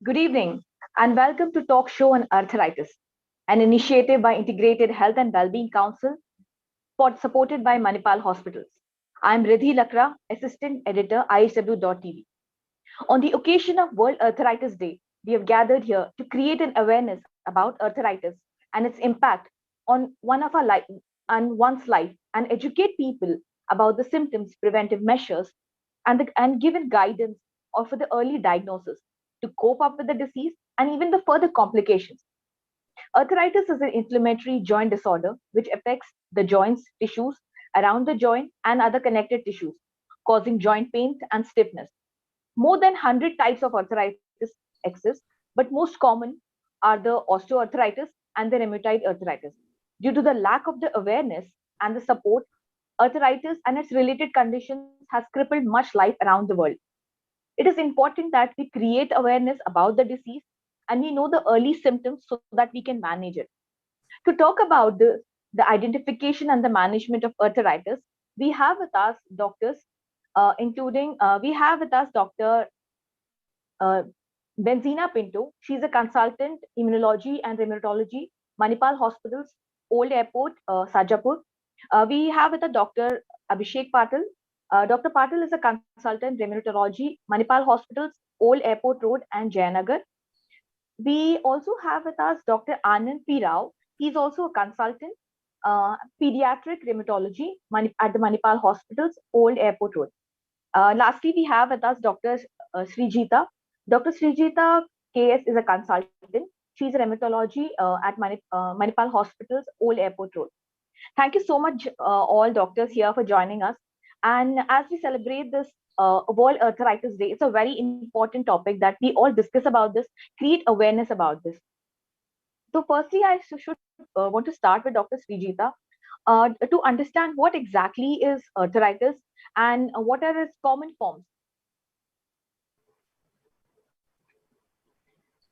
Good evening, and welcome to Talk Show on Arthritis, an initiative by Integrated Health and Wellbeing Council, supported by Manipal Hospitals. I'm Riddhi Lakra, Assistant Editor, IHW.TV. On the occasion of World Arthritis Day, we have gathered here to create an awareness about arthritis and its impact on one's life, and educate people about the symptoms, preventive measures, and given guidance or for the early diagnosis to cope up with the disease and even the further complications. Arthritis is an inflammatory joint disorder which affects the joints, tissues around the joint, and other connected tissues, causing joint pain and stiffness. More than 100 types of arthritis exist, but most common are the osteoarthritis and the rheumatoid arthritis. Due to the lack of the awareness and the support, arthritis and its related conditions has crippled much life around the world. It is important that we create awareness about the disease and we know the early symptoms so that we can manage it. To talk about the identification and the management of arthritis, we have with us doctors, including we have with us Dr. Uh, Benzina Pinto. She's a consultant immunology and rheumatology, Manipal Hospital's Old Airport, Sajapur. We have with us Dr. Abhishek Patil. Dr. Patil is a consultant rheumatology, Manipal Hospital's Old Airport Road and Jayanagar. We also have with us Dr. Anand P. Rao. He's also a consultant, pediatric rheumatology at the Manipal Hospital's Old Airport Road. Lastly, we have with us Dr. Srijita. Dr. Srijita KS is a consultant. She's a rheumatology at Manipal Hospital's Old Airport Road. Thank you so much, all doctors here, for joining us. And as we celebrate this World Arthritis Day, it's a very important topic that we all discuss about this, create awareness about this. So, firstly, I should want to start with Dr. Srijita to understand what exactly is arthritis and what are its common forms.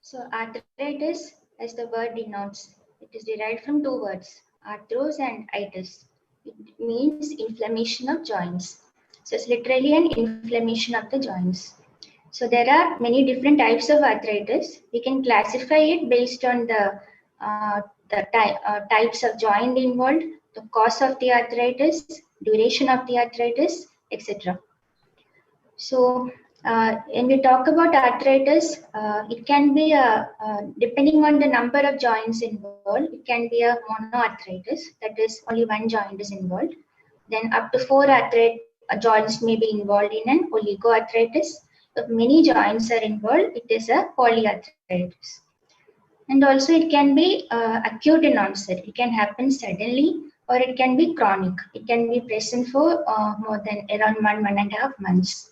So arthritis, as the word denotes, it is derived from two words, arthros and itis. It means inflammation of joints. So it's literally an inflammation of the joints. So there are many different types of arthritis. We can classify it based on the types of joint involved, the cause of the arthritis, duration of the arthritis, etc. So when we talk about arthritis, it can be depending on the number of joints involved, it can be a monoarthritis, that is only one joint is involved. Then up to four joints may be involved in an oligoarthritis. If many joints are involved, it is a polyarthritis. And also it can be acute in onset. It can happen suddenly or it can be chronic. It can be present for more than around 1.5 months.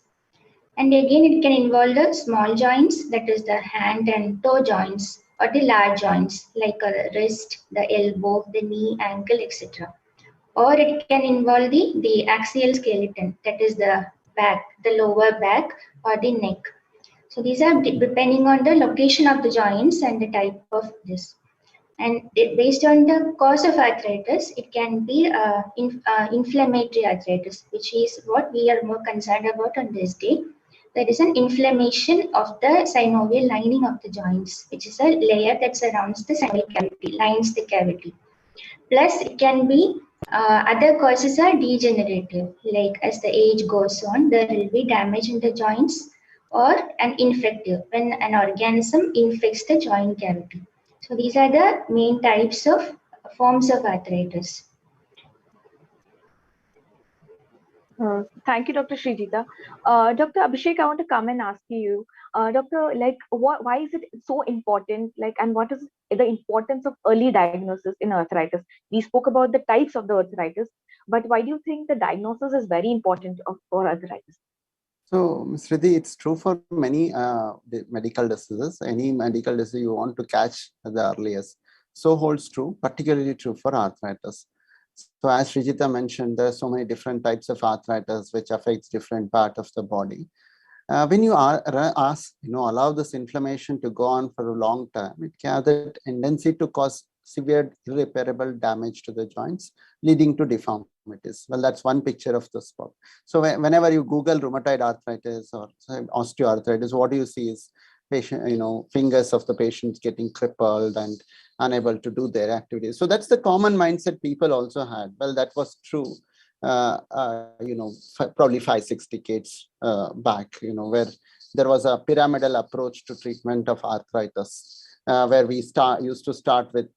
And again, it can involve the small joints, that is the hand and toe joints, or the large joints like the wrist, the elbow, the knee, ankle, etc. Or it can involve the axial skeleton, that is the back, the lower back, or the neck. So these are depending on the location of the joints and the type of this. And based on the cause of arthritis, it can be inflammatory arthritis, which is what we are more concerned about on this day. There is an inflammation of the synovial lining of the joints, which is a layer that surrounds the synovial cavity, lines the cavity. Plus, it can be other causes are degenerative, like as the age goes on, there will be damage in the joints, or an infective, when an organism infects the joint cavity. So these are the main types of forms of arthritis. Thank you, Dr. Srijita. Dr. Abhishek, I want to come and ask you, Doctor, like, why is it so important? Like, and what is the importance of early diagnosis in arthritis? We spoke about the types of the arthritis, but why do you think the diagnosis is very important for arthritis? So, Ms. Riddhi, it's true for many medical diseases. Any medical disease you want to catch at the earliest. So holds true, particularly true for arthritis. So as Srijita mentioned, there are so many different types of arthritis which affects different part of the body. When you allow this inflammation to go on for a long time, it can have the tendency to cause severe irreparable damage to the joints, leading to deformities. Well, that's one picture of the spot. So whenever you Google rheumatoid arthritis or osteoarthritis, what you see is patient, fingers of the patients getting crippled and unable to do their activities. So that's the common mindset people also had. Well, that was true, probably 5-6 decades back, where there was a pyramidal approach to treatment of arthritis. Where we used to start with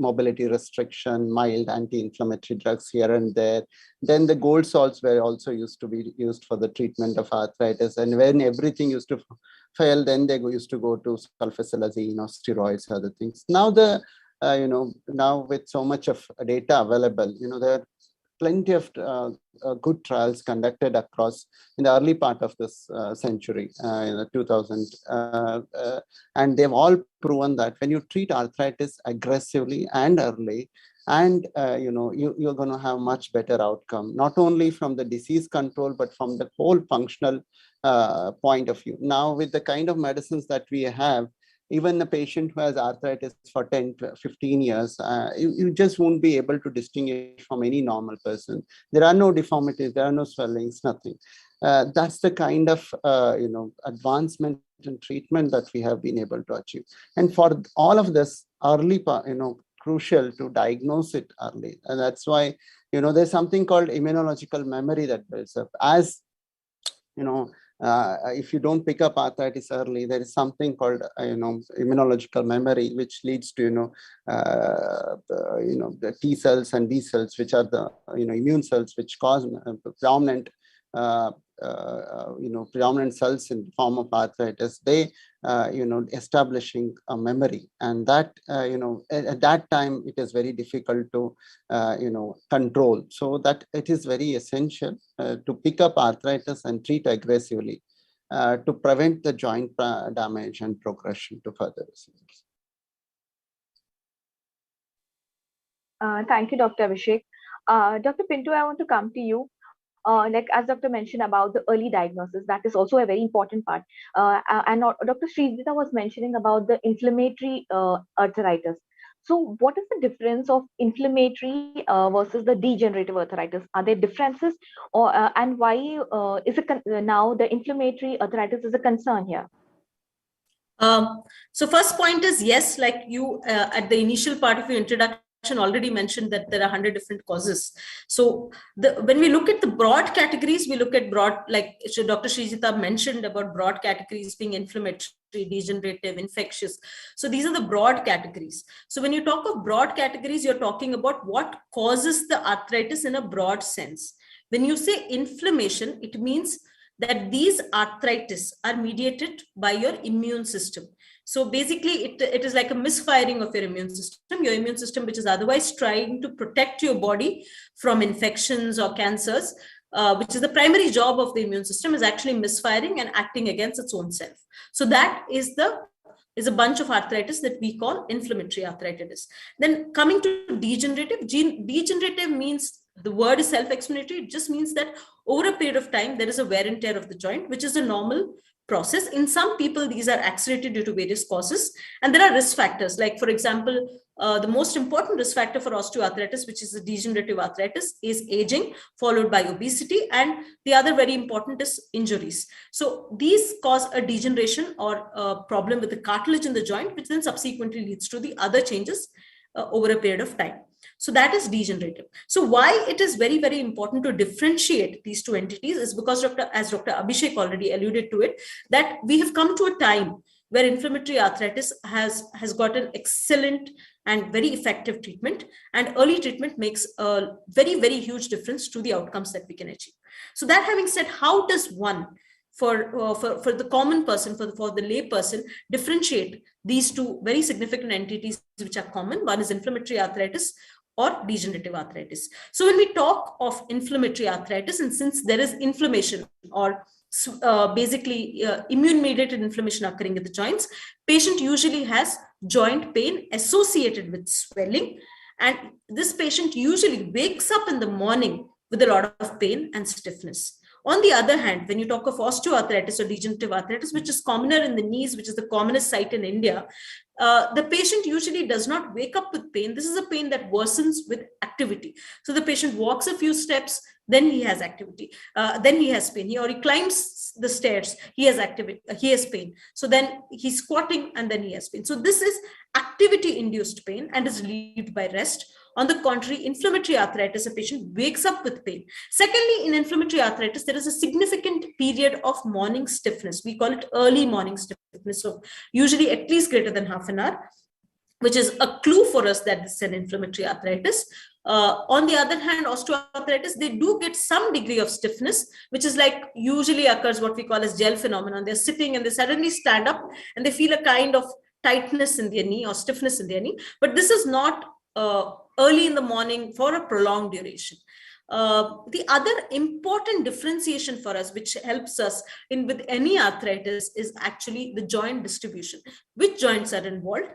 mobility restriction, mild anti-inflammatory drugs here and there. Then the gold salts were also used to be used for the treatment of arthritis, and when everything used to fail, then they used to go to sulfasalazine or steroids, other things. Now now with so much of data available, there are plenty of good trials conducted across in the early part of this century, in the 2000, and they've all proven that when you treat arthritis aggressively and early, and you're going to have much better outcome, not only from the disease control, but from the whole functional point of view. Now, with the kind of medicines that we have, even a patient who has arthritis for 10 to 15 years, you just won't be able to distinguish from any normal person. There are no deformities, there are no swellings, nothing. That's the kind of advancement in treatment that we have been able to achieve. And for all of this, early, crucial to diagnose it early. And that's why, there's something called immunological memory that builds up. As if you don't pick up arthritis early, there is something called immunological memory, which leads to the T cells and B cells, which are the immune cells, which cause predominant predominant cells in the form of arthritis. They establishing a memory, and that at that time it is very difficult to control. So that it is very essential to pick up arthritis and treat aggressively to prevent the joint damage and progression to further diseases. Thank you, Dr. Abhishek. Dr. Pinto, I want to come to you. Like as Dr. mentioned about the early diagnosis, that is also a very important part. And Dr. Srijita was mentioning about the inflammatory arthritis. So what is the difference of inflammatory versus the degenerative arthritis? Are there differences, or and why is it now the inflammatory arthritis is a concern here? So first point is, yes, like you at the initial part of your introduction already mentioned that there are 100 different causes. So when we look at the broad categories, we look at broad, like Dr. Srijita mentioned about broad categories being inflammatory, degenerative, infectious. So these are the broad categories. So when you talk of broad categories, you're talking about what causes the arthritis in a broad sense. When you say inflammation, it means that these arthritis are mediated by your immune system. So basically, it is like a misfiring of your immune system. Your immune system, which is otherwise trying to protect your body from infections or cancers, which is the primary job of the immune system, is actually misfiring and acting against its own self. So that is a bunch of arthritis that we call inflammatory arthritis. Then coming to degenerative, degenerative means, the word is self-explanatory. It just means that over a period of time, there is a wear and tear of the joint, which is a normal process. In some people, these are accelerated due to various causes. And there are risk factors. Like, for example, the most important risk factor for osteoarthritis, which is the degenerative arthritis, is aging, followed by obesity. And the other very important is injuries. So these cause a degeneration or a problem with the cartilage in the joint, which then subsequently leads to the other changes over a period of time. So that is degenerative. So why it is very, very important to differentiate these two entities is because, as Dr. Abhishek already alluded to it, that we have come to a time where inflammatory arthritis has got an excellent and very effective treatment, and early treatment makes a very, very huge difference to the outcomes that we can achieve. So that having said, how does one, for the common person, for the lay person, differentiate these two very significant entities which are common? One is inflammatory arthritis or degenerative arthritis. So when we talk of inflammatory arthritis, and since there is inflammation or basically immune-mediated inflammation occurring at the joints, patient usually has joint pain associated with swelling, and this patient usually wakes up in the morning with a lot of pain and stiffness. On the other hand, when you talk of osteoarthritis or degenerative arthritis, which is commoner in the knees, which is the commonest site in India, the patient usually does not wake up with pain. This is a pain that worsens with activity. So the patient walks a few steps, then he has activity, then he has pain. He climbs the stairs, he has activity, he has pain. So then he's squatting and then he has pain. So this is activity induced pain and is relieved by rest. On the contrary, inflammatory arthritis, a patient wakes up with pain. Secondly, in inflammatory arthritis, there is a significant period of morning stiffness. We call it early morning stiffness. So usually at least greater than half an hour, which is a clue for us that this is an inflammatory arthritis. On the other hand, osteoarthritis, they do get some degree of stiffness, which is like usually occurs what we call as gel phenomenon. They're sitting and they suddenly stand up and they feel a kind of tightness in their knee or stiffness in their knee. But this is not early in the morning for a prolonged duration. The other important differentiation for us, which helps us with any arthritis, is actually the joint distribution. Which joints are involved?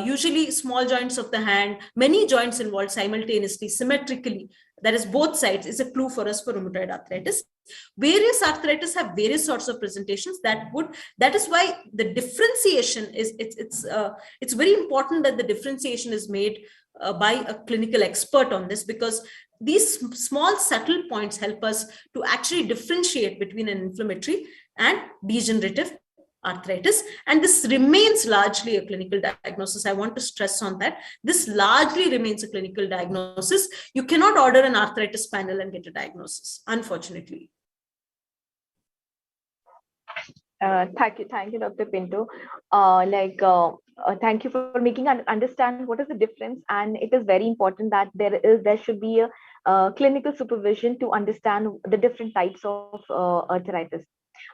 Usually small joints of the hand, many joints involved simultaneously, symmetrically, that is both sides, is a clue for us for rheumatoid arthritis. Various arthritis have various sorts of presentations. That is why the differentiation is, it's very important that the differentiation is made by a clinical expert on this, because these small subtle points help us to actually differentiate between an inflammatory and degenerative arthritis. And this remains largely a clinical diagnosis. I want to stress on that. This largely remains a clinical diagnosis. You cannot order an arthritis panel and get a diagnosis, unfortunately. Thank you, Dr. Pinto. Thank you for making us understand what is the difference, and it is very important that there should be a clinical supervision to understand the different types of arthritis.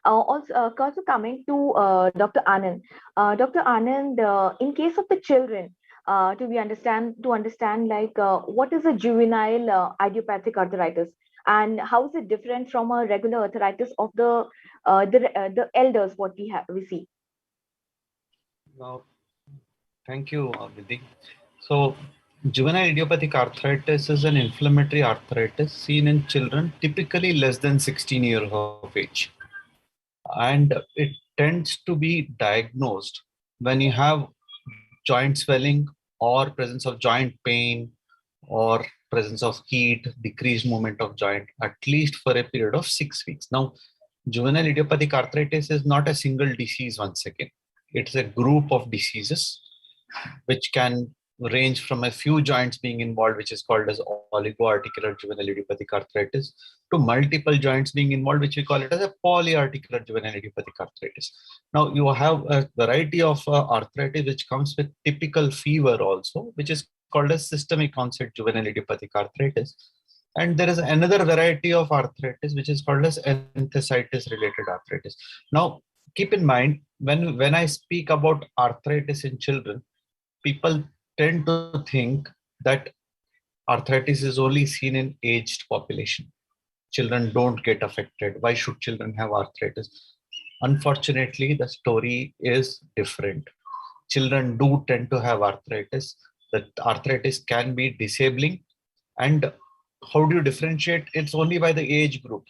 Also coming to Dr. Anand. Dr. Anand, in case of the children, to understand what is a juvenile idiopathic arthritis, and how is it different from a regular arthritis of the elders, what we see? Thank you, Vidhi. So, juvenile idiopathic arthritis is an inflammatory arthritis seen in children typically less than 16 years of age. And it tends to be diagnosed when you have joint swelling or presence of joint pain or presence of heat, decreased movement of joint, at least for a period of 6 weeks. Now, juvenile idiopathic arthritis is not a single disease once again. It's a group of diseases which can range from a few joints being involved, which is called as oligoarticular juvenile idiopathic arthritis, to multiple joints being involved, which we call it as a polyarticular juvenile idiopathic arthritis. Now, you have a variety of arthritis which comes with typical fever also, which is called as systemic onset juvenile idiopathic arthritis. And there is another variety of arthritis which is called as enthesitis related arthritis. Now, keep in mind, when I speak about arthritis in children, people tend to think that arthritis is only seen in aged population. Children don't get affected. Why should children have arthritis? Unfortunately, the story is different. Children do tend to have arthritis. The arthritis can be disabling. And how do you differentiate? It's only by the age group.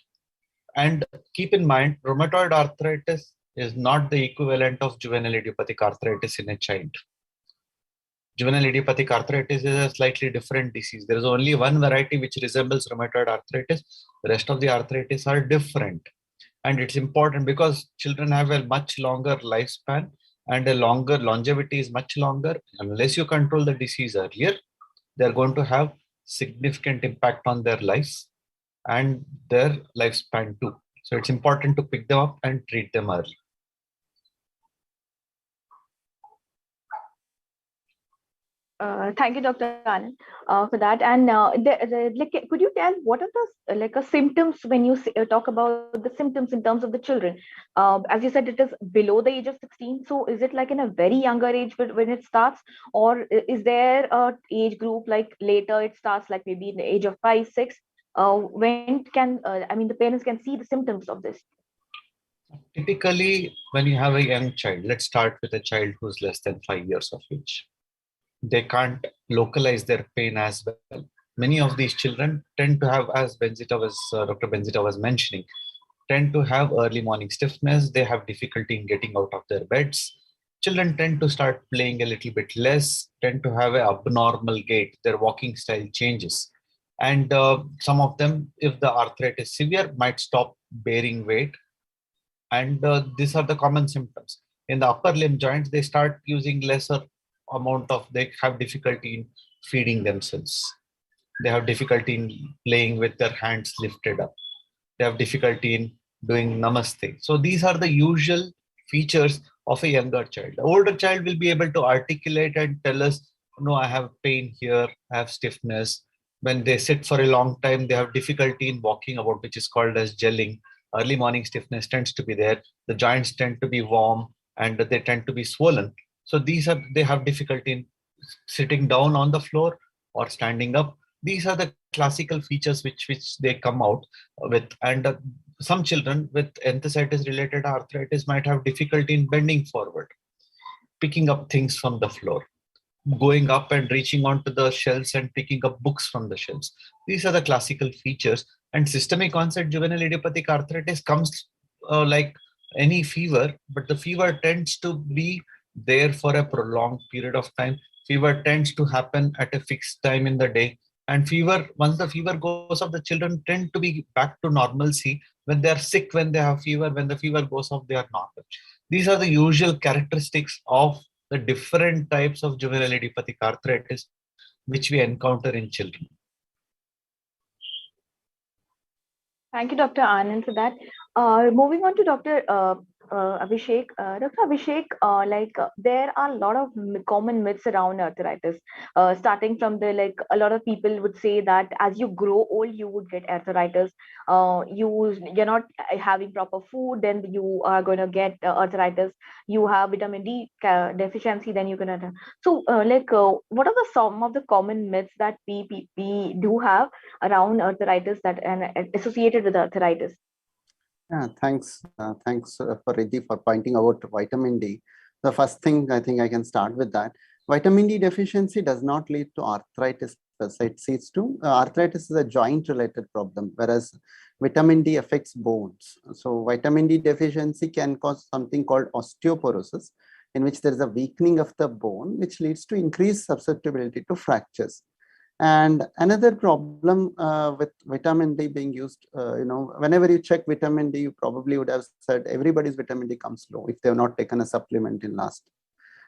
And keep in mind, rheumatoid arthritis is not the equivalent of juvenile idiopathic arthritis in a child. Juvenile idiopathic arthritis is a slightly different disease. There is only one variety which resembles rheumatoid arthritis. The rest of the arthritis are different. And it's important because children have a much longer lifespan and a longer longevity is much longer. Unless you control the disease earlier, they're going to have significant impact on their lives and their lifespan too. So it's important to pick them up and treat them early. Thank you, Dr. Anand, for that. And could you tell what are the symptoms when you talk about the symptoms in terms of the children? As you said, it is below the age of 16. So is it like in a very younger age when it starts, or is there a age group like later it starts, like maybe in the age of 5, 6? When can the parents can see the symptoms of this? Typically, when you have a young child, let's start with a child who's less than 5 years of age. They can't localize their pain as well. Many of these children tend to have, as Dr. Benzita was mentioning, tend to have early morning stiffness. They have difficulty in getting out of their beds. Children tend to start playing a little bit less, tend to have an abnormal gait. Their walking style changes. And some of them, if the arthritis is severe, might stop bearing weight. And these are the common symptoms. In the upper limb joints, they start using lesser amount of, they have difficulty in feeding themselves. They have difficulty in playing with their hands lifted up. They have difficulty in doing namaste. So these are the usual features of a younger child. The older child will be able to articulate and tell us, no, I have pain here, I have stiffness. When they sit for a long time, they have difficulty in walking about, which is called as gelling. Early morning stiffness tends to be there. The joints tend to be warm and they tend to be swollen. So they have difficulty in sitting down on the floor or standing up. These are the classical features which they come out with. And some children with enthesitis related arthritis might have difficulty in bending forward, picking up things from the floor, going up and reaching onto the shelves and picking up books from the shelves. These are the classical features. And systemic onset juvenile idiopathic arthritis comes like any fever, but the fever tends to be there for a prolonged period of time. Fever tends to happen at a fixed time in the day. And fever, once the fever goes off, the children tend to be back to normalcy. When they are sick, when they have fever, when the fever goes off, they are normal. These are the usual characteristics of the different types of juvenile idiopathic arthritis which we encounter in children. Thank you, Dr. Anand, for that. Moving on to Dr. Abhishek. Dr. Abhishek, there are a lot of common myths around arthritis. Starting from a lot of people would say that as you grow old, you would get arthritis. You're not having proper food, then you are going to get arthritis. You have vitamin D deficiency, then you're going to. So, what are some of the common myths that we do have around arthritis that and associated with arthritis? Yeah, thanks. Thanks for Riddhi for pointing out vitamin D. The first thing I think I can start with that. Vitamin D deficiency does not lead to arthritis per se. It leads to arthritis is a joint related problem, whereas vitamin D affects bones. So vitamin D deficiency can cause something called osteoporosis, in which there is a weakening of the bone, which leads to increased susceptibility to fractures. And another problem with vitamin D being used, whenever you check vitamin D, you probably would have said everybody's vitamin D comes low if they have not taken a supplement in last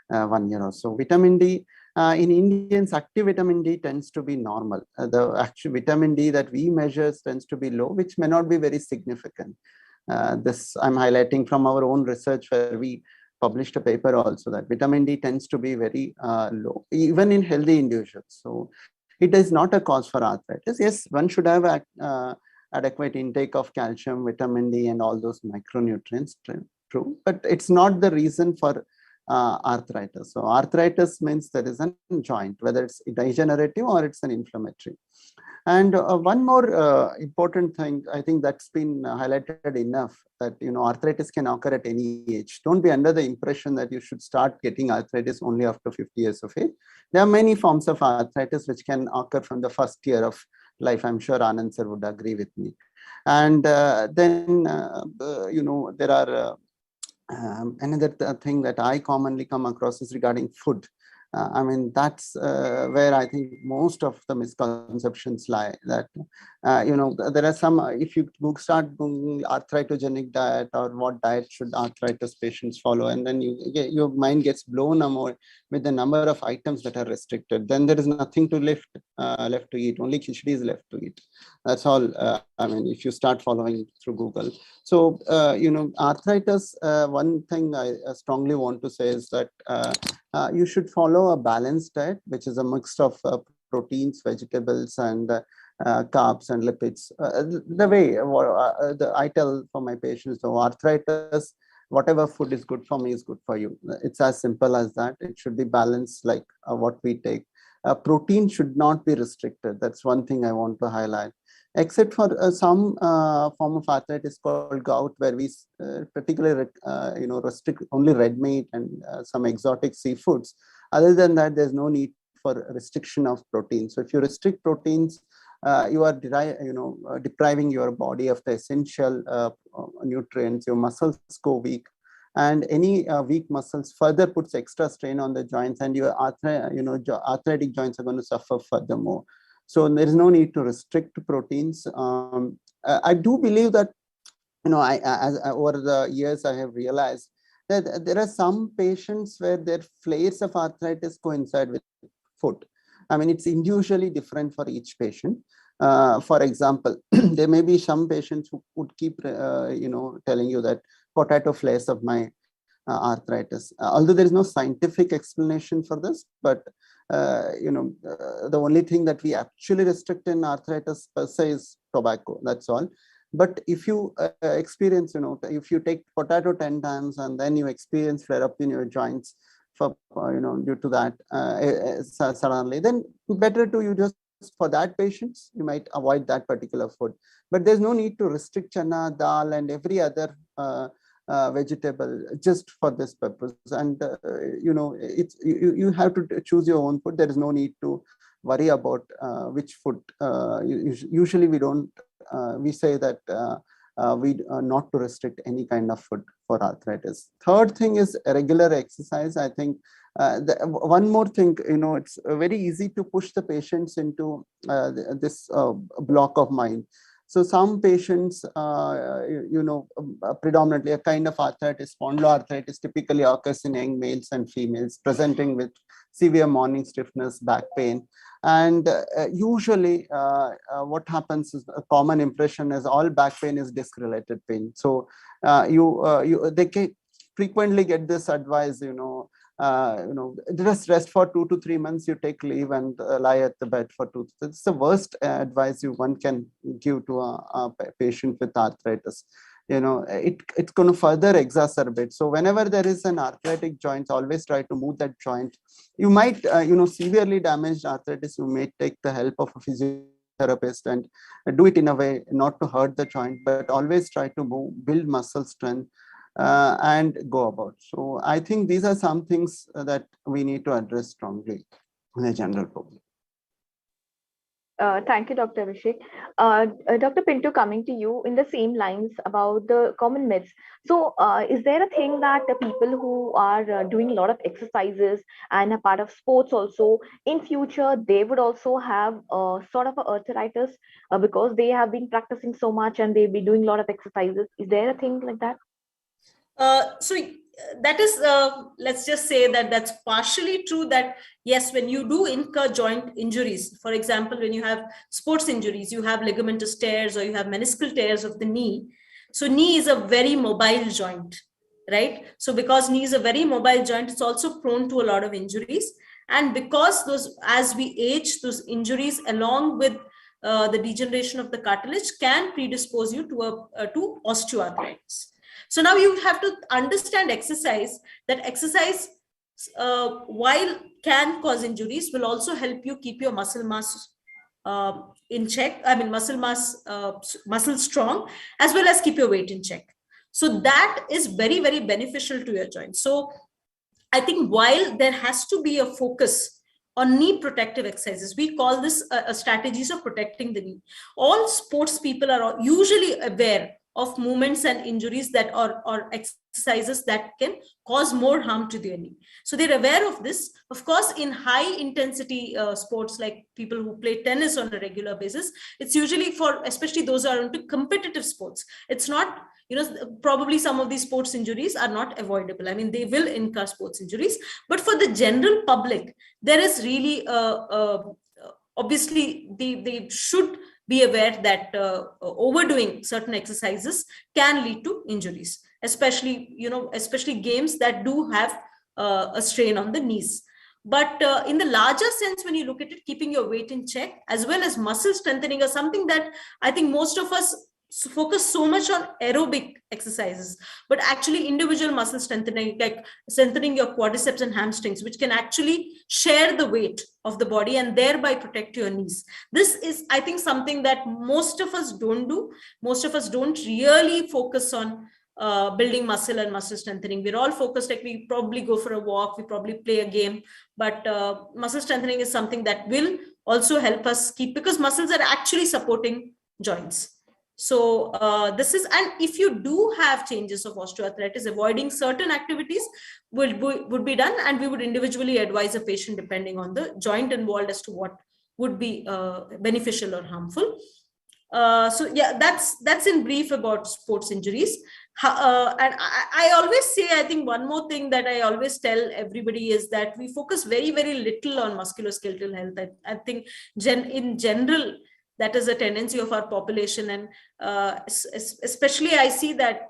1 year or so. Vitamin D in Indians, active vitamin D tends to be normal. The actual vitamin D that we measure tends to be low, which may not be very significant. This I'm highlighting from our own research, where we published a paper also that vitamin D tends to be very low, even in healthy individuals. So it is not a cause for arthritis. Yes, one should have adequate intake of calcium, vitamin D, and all those micronutrients, true, but it's not the reason for arthritis. So arthritis means there is a joint, whether it's degenerative or it's an inflammatory. And one more important thing, I think that's been highlighted enough, that arthritis can occur at any age. Don't be under the impression that you should start getting arthritis only after 50 years of age. There are many forms of arthritis which can occur from the first year of life. I'm sure Anand sir would agree with me. And then there are another thing that I commonly come across is regarding food. I mean, that's where I think most of the misconceptions lie. That there are some. If you start Googling arthritogenic diet or what diet should arthritis patients follow, and then your mind gets blown away with the number of items that are restricted. Then there is nothing to left to eat. Only khichdi is left to eat. That's all. I mean, if you start following through Google. So arthritis. One thing I strongly want to say is that you should follow a balanced diet, which is a mix of proteins, vegetables, and carbs and lipids. The way I tell for my patients, so arthritis, whatever food is good for me is good for you. It's as simple as that. It should be balanced, like what we take. Protein should not be restricted. That's one thing I want to highlight. Except for some form of arthritis called gout, where we particularly restrict only red meat and some exotic seafoods. Other than that, there's no need for restriction of protein. So if you restrict proteins, you are depriving your body of the essential nutrients. Your muscles go weak, and any weak muscles further puts extra strain on the joints, and your arthritic joints are going to suffer furthermore. So there is no need to restrict proteins. I do believe that, over the years I have realized that there are some patients where their flares of arthritis coincide with food. I mean, it's individually different for each patient. For example, there may be some patients who would keep, telling you that potato flares of my arthritis. Although there is no scientific explanation for this, but the only thing that we actually restrict in arthritis per se is tobacco. That's all. But if you experience, if you take potato 10 times and then you experience flare up in your joints for, due to that suddenly, then better to you just, for that patients, you might avoid that particular food. But there's no need to restrict chana, dal, and every other vegetable just for this purpose. And, it's you have to choose your own food. There is no need to worry about which food. Usually we don't, we say that we not to restrict any kind of food for arthritis. Third thing is regular exercise. I think one more thing, it's very easy to push the patients into this block of mind. So some patients, predominantly a kind of arthritis, spondyloarthritis, typically occurs in young males and females, presenting with severe morning stiffness, back pain. And usually what happens is, a common impression is all back pain is disc-related pain. So they can frequently get this advice, just rest for 2 to 3 months, you take leave and lie at the bed for 2. It's the worst advice one can give to a patient with arthritis. It's going to further exacerbate. So whenever there is an arthritic joint, always try to move that joint. You might, severely damaged arthritis, you may take the help of a physiotherapist and do it in a way not to hurt the joint, but always try to move, build muscle strength, and go about. So I think these are some things that we need to address strongly in the general public. Thank you, Dr. Abhishek. Dr. Pinto, coming to you in the same lines about the common myths. So is there a thing that the people who are doing a lot of exercises and a part of sports also, in future, they would also have sort of a arthritis because they have been practicing so much and they'll be doing a lot of exercises? Is there a thing like that? So that is, let's just say that that's partially true, that yes, when you do incur joint injuries, for example, when you have sports injuries, you have ligamentous tears or you have meniscal tears of the knee. So knee is a very mobile joint, right? So because knee is a very mobile joint, it's also prone to a lot of injuries. And because those, as we age, those injuries along with the degeneration of the cartilage can predispose you to osteoarthritis. So now you have to understand exercise, that exercise, while can cause injuries, will also help you keep your muscle mass in check. I mean, muscle mass, muscle strong, as well as keep your weight in check. So that is very, very beneficial to your joints. So I think while there has to be a focus on knee protective exercises, we call this strategies of protecting the knee. All sports people are usually aware of movements and injuries that or exercises that can cause more harm to their knee. So they're aware of this. Of course, in high intensity sports, like people who play tennis on a regular basis, it's usually for, especially those who are into competitive sports. It's not, probably some of these sports injuries are not avoidable. I mean, they will incur sports injuries, but for the general public, there is really, obviously, they should be aware that overdoing certain exercises can lead to injuries, especially games that do have a strain on the knees. But in the larger sense, when you look at it, keeping your weight in check as well as muscle strengthening is something that I think most of us focus so much on aerobic exercises, but actually individual muscle strengthening, like strengthening your quadriceps and hamstrings, which can actually share the weight of the body and thereby protect your knees. This is, I think, something that most of us don't do. Most of us don't really focus on building muscle and muscle strengthening. We're all focused, like we probably go for a walk, we probably play a game, but muscle strengthening is something that will also help us keep, because muscles are actually supporting joints. So this is, and if you do have changes of osteoarthritis, avoiding certain activities would be done, and we would individually advise a patient depending on the joint involved as to what would be beneficial or harmful. So yeah, that's in brief about sports injuries. And I always say, I think one more thing that I always tell everybody is that we focus very, very little on musculoskeletal health. I think in general, that is a tendency of our population, and especially I see that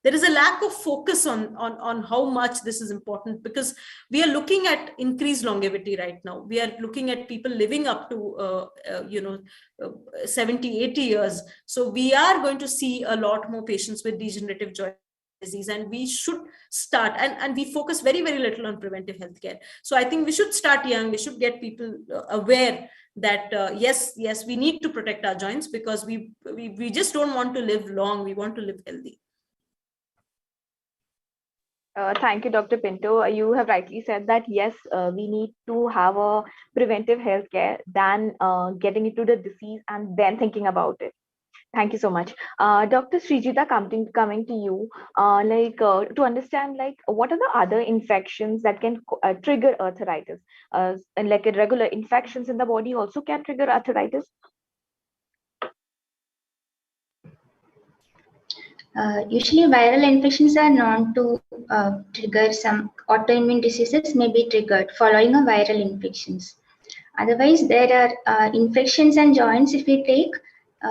there is a lack of focus on how much this is important, because we are looking at increased longevity right now. We are looking at people living up to 70, 80 years. So we are going to see a lot more patients with degenerative joint disease, and we should start, and we focus very, very little on preventive healthcare. So I think we should start young. We should get people aware that yes, we need to protect our joints, because we just don't want to live long. We want to live healthy. Thank you, Dr. Pinto. You have rightly said that, yes, we need to have a preventive healthcare than getting into the disease and then thinking about it. Thank you so much. Dr. Srijita, coming to you, to understand, what are the other infections that can trigger arthritis? And regular infections in the body also can trigger arthritis? Usually viral infections are known to trigger some autoimmune diseases may be triggered following a viral infections. Otherwise, there are infections and joints. If we take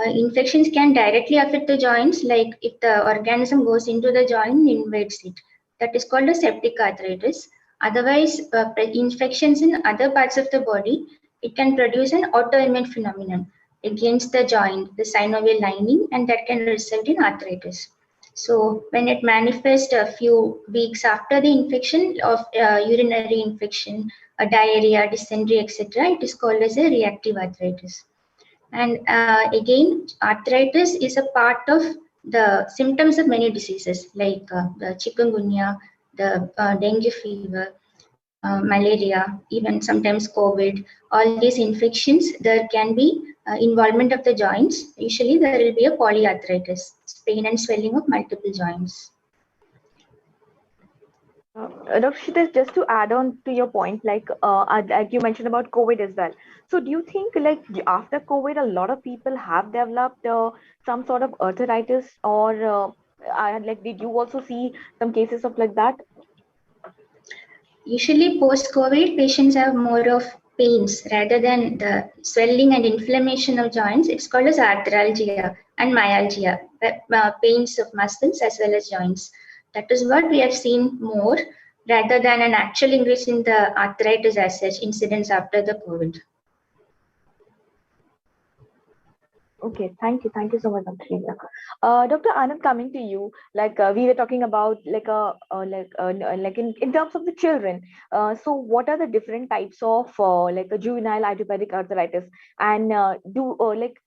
infections can directly affect the joints, like if the organism goes into the joint and invades it. That is called a septic arthritis. Otherwise, infections in other parts of the body, it can produce an autoimmune phenomenon against the joint, the synovial lining, and that can result in arthritis. So when it manifests a few weeks after the infection of urinary infection, diarrhea, dysentery, etc., it is called as a reactive arthritis. And again, arthritis is a part of the symptoms of many diseases like the chikungunya, the dengue fever, malaria, even sometimes COVID. All these infections, there can be involvement of the joints. Usually there will be a polyarthritis, pain and swelling of multiple joints. Dr. Shita, just to add on to your point, like you mentioned about COVID as well. So do you think after COVID, a lot of people have developed some sort of arthritis, or did you also see some cases of like that? Usually post-COVID, patients have more of pains rather than the swelling and inflammation of joints. It's called as arthralgia and myalgia, pains of muscles as well as joints. That is what we have seen more rather than an actual increase in the arthritis as such incidents after the COVID. Okay, thank you so much, Dr. Shreya. Dr. Anand, coming to you, we were talking about in terms of the children. So what are the different types of a juvenile idiopathic arthritis, and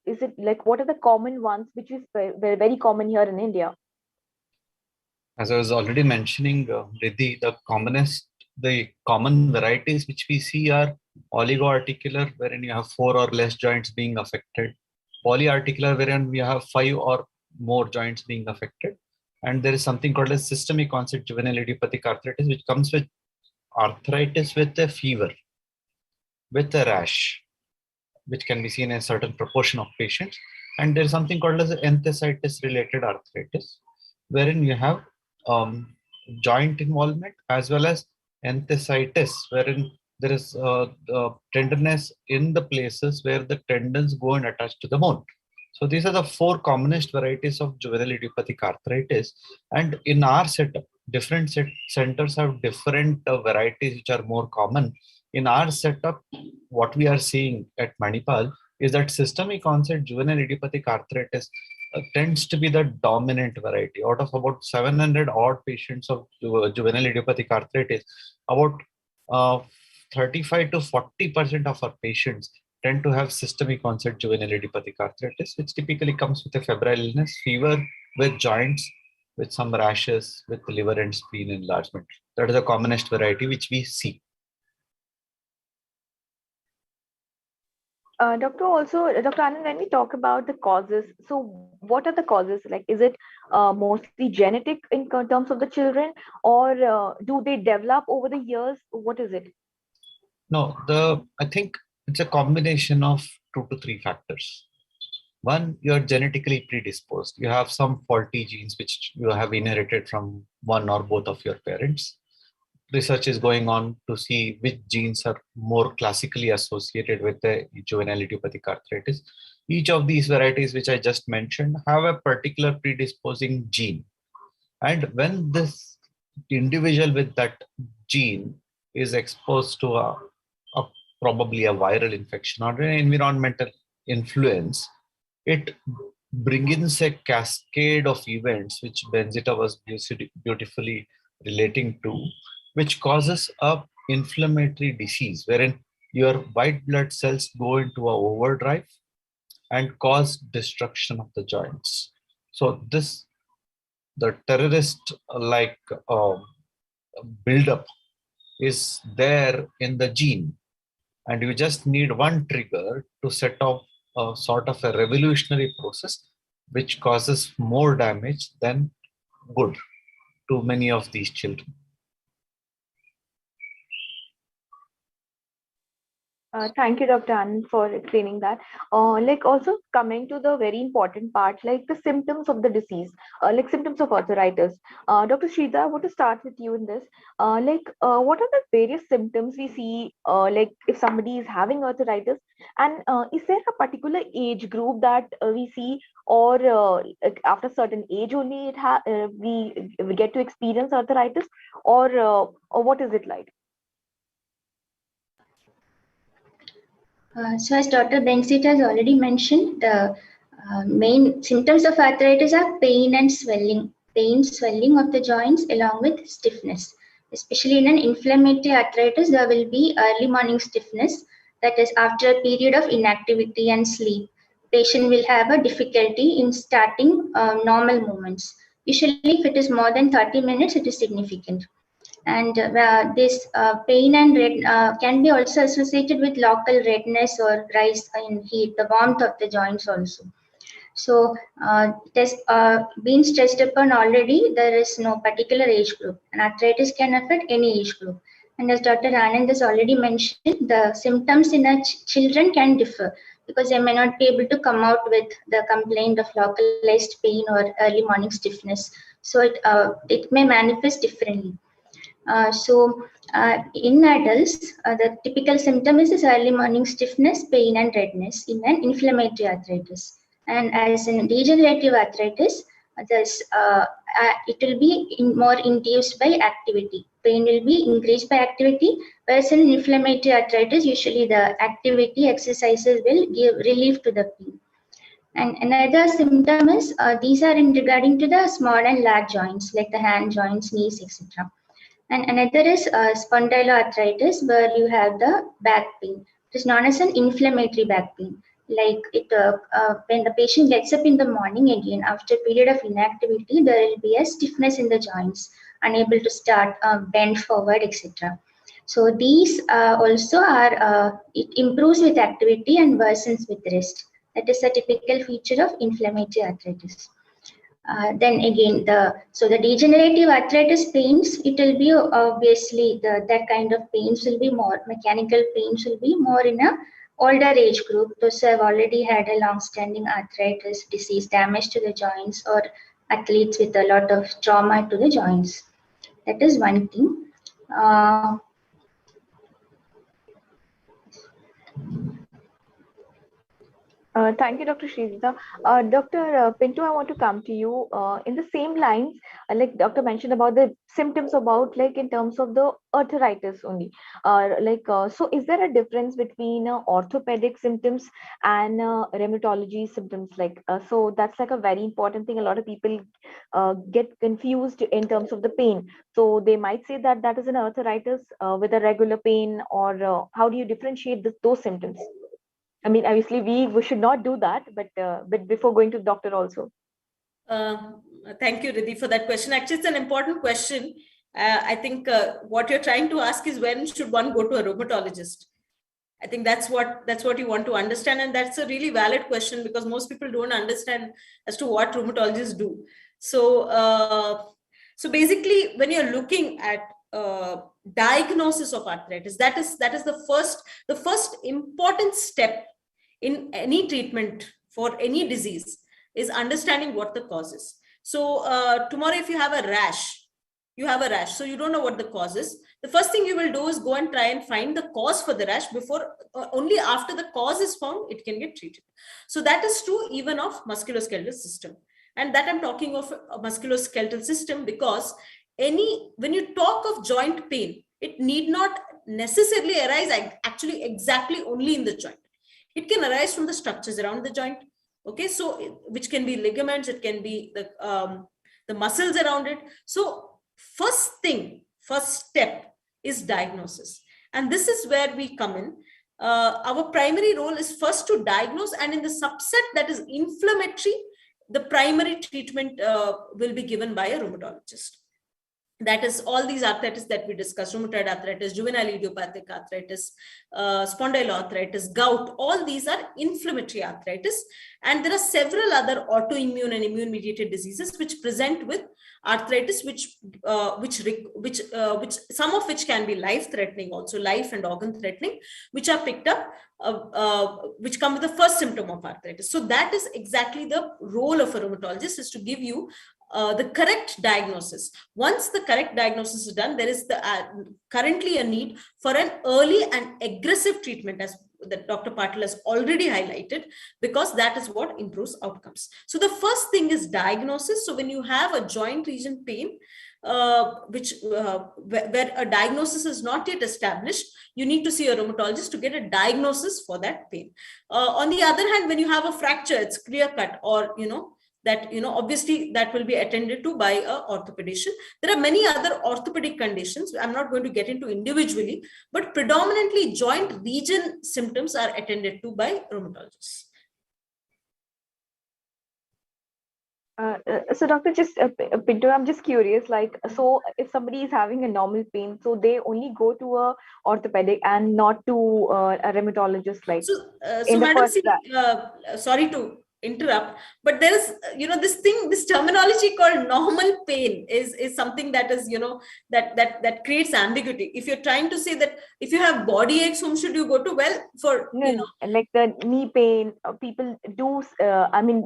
is it what are the common ones which is very common here in India? As I was already mentioning, Riddhi, the common varieties which we see are oligoarticular, wherein you have 4 or less joints being affected. Polyarticular, wherein we have 5 or more joints being affected. And there is something called as systemic onset juvenile idiopathic arthritis, which comes with arthritis with a fever, with a rash, which can be seen in a certain proportion of patients. And there is something called as enthesitis related arthritis, wherein you have joint involvement as well as enthesitis, wherein there is tenderness in the places where the tendons go and attach to the bone. So these are the 4 commonest varieties of juvenile idiopathic arthritis. And in our setup, different centers have different varieties which are more common. In our setup, what we are seeing at Manipal is that systemic onset juvenile idiopathic arthritis tends to be the dominant variety. Out of about 700 odd patients of juvenile idiopathic arthritis, about 35 to 40% of our patients tend to have systemic onset juvenile idiopathic arthritis, which typically comes with a febrile illness, fever, with joints, with some rashes, with liver and spleen enlargement. That is the commonest variety which we see. Doctor, Anand, when we talk about the causes, so what are the causes? Like, is it mostly genetic in terms of the children, or do they develop over the years? What is it? No, I think it's a combination of 2 to 3 factors. One, you're genetically predisposed. You have some faulty genes which you have inherited from one or both of your parents. Research is going on to see which genes are more classically associated with the juvenile idiopathic arthritis. Each of these varieties, which I just mentioned, have a particular predisposing gene. And when this individual with that gene is exposed to probably a viral infection or an environmental influence, it brings a cascade of events which Benzita was beautifully relating to, which causes a inflammatory disease wherein your white blood cells go into a overdrive and cause destruction of the joints. So the terrorist like buildup is there in the gene, and you just need one trigger to set off a sort of a revolutionary process which causes more damage than good to many of these children. Thank you, Dr. Anand, for explaining that. Like also coming to the very important part, like the symptoms of the disease, like symptoms of arthritis. Dr. Shrida, I want to start with you in this. What are the various symptoms we see, like if somebody is having arthritis, and is there a particular age group that we see, or like after certain age only we get to experience arthritis, or what is it like? So as Dr. Benzita has already mentioned, the main symptoms of arthritis are pain and swelling. Pain, swelling of the joints along with stiffness. Especially in an inflammatory arthritis, there will be early morning stiffness, that is after a period of inactivity and sleep. Patient will have a difficulty in starting normal movements. Usually if it is more than 30 minutes, it is significant. And this pain and red can be also associated with local redness or rise in heat, the warmth of the joints also. So it has been stressed upon already, there is no particular age group, and arthritis can affect any age group. And as Dr. Anand has already mentioned, the symptoms in our children can differ because they may not be able to come out with the complaint of localized pain or early morning stiffness. So it may manifest differently. In adults, the typical symptom is this early morning stiffness, pain, and redness in an inflammatory arthritis. And as in degenerative arthritis, it will be more induced by activity. Pain will be increased by activity, whereas in inflammatory arthritis, usually the activity exercises will give relief to the pain. And another symptom is these are in regarding to the small and large joints like the hand joints, knees, etc. And another is spondyloarthritis, where you have the back pain. It is known as an inflammatory back pain. Like when the patient gets up in the morning again after a period of inactivity, there will be a stiffness in the joints, unable to start, bend forward, etc. So these also are, it improves with activity and worsens with rest. That is a typical feature of inflammatory arthritis. Then again, the degenerative arthritis pains, it will be obviously that kind of pains will be more, mechanical pains will be more in a older age group. Those who have already had a long-standing arthritis disease, damage to the joints, or athletes with a lot of trauma to the joints. That is one thing. Thank you, Dr. Shrida. Dr. Pinto, I want to come to you in the same lines, like Doctor mentioned about the symptoms about like in terms of the arthritis only. So is there a difference between orthopedic symptoms and rheumatology symptoms? So that's like a very important thing. A lot of people get confused in terms of the pain. So they might say that that is an arthritis with a regular pain, or how do you differentiate those symptoms? I mean, obviously, we should not do that, but before going to the doctor also. Thank you, Riddhi, for that question. Actually, it's an important question. I think what you're trying to ask is when should one go to a rheumatologist? I think that's what you want to understand, and that's a really valid question because most people don't understand as to what rheumatologists do. So, so basically, when you're looking at diagnosis of arthritis, that is the first important step in any treatment for any disease is understanding what the cause is. So tomorrow, if you have a rash, so you don't know what the cause is. The first thing you will do is go and try and find the cause for the rash before, only after the cause is found, it can get treated. So that is true even of musculoskeletal system. And that I'm talking of a musculoskeletal system because when you talk of joint pain, it need not necessarily arise actually exactly only in the joint. It can arise from the structures around the joint. Okay, so which can be ligaments, it can be the muscles around it. So first step is diagnosis. And this is where we come in. Our primary role is first to diagnose, and in the subset that is inflammatory, the primary treatment will be given by a rheumatologist. That is all these arthritis that we discussed: rheumatoid arthritis, juvenile idiopathic arthritis, spondyloarthritis, gout. All these are inflammatory arthritis. And there are several other autoimmune and immune mediated diseases which present with arthritis, which some of which can be life threatening, also life and organ threatening, which are picked up, which come with the first symptom of arthritis. So that is exactly the role of a rheumatologist, is to give you the correct diagnosis. Once the correct diagnosis is done, there is currently a need for an early and aggressive treatment, as that Dr. Patil has already highlighted, because that is what improves outcomes. So the first thing is diagnosis. So when you have a joint region pain, where a diagnosis is not yet established, you need to see a rheumatologist to get a diagnosis for that pain. On the other hand, when you have a fracture, it's clear cut, or obviously that will be attended to by a orthopedician. There are many other orthopedic conditions I'm not going to get into individually, but predominantly joint region symptoms are attended to by rheumatologists. So Doctor, Pinto, I'm just curious, so if somebody is having a normal pain, so they only go to a orthopedic and not to a rheumatologist, So madam, sorry to interrupt, but there is this terminology called normal pain is something that is that creates ambiguity. If you're trying to say that if you have body aches, whom should you go to? Well, for like the knee pain, people do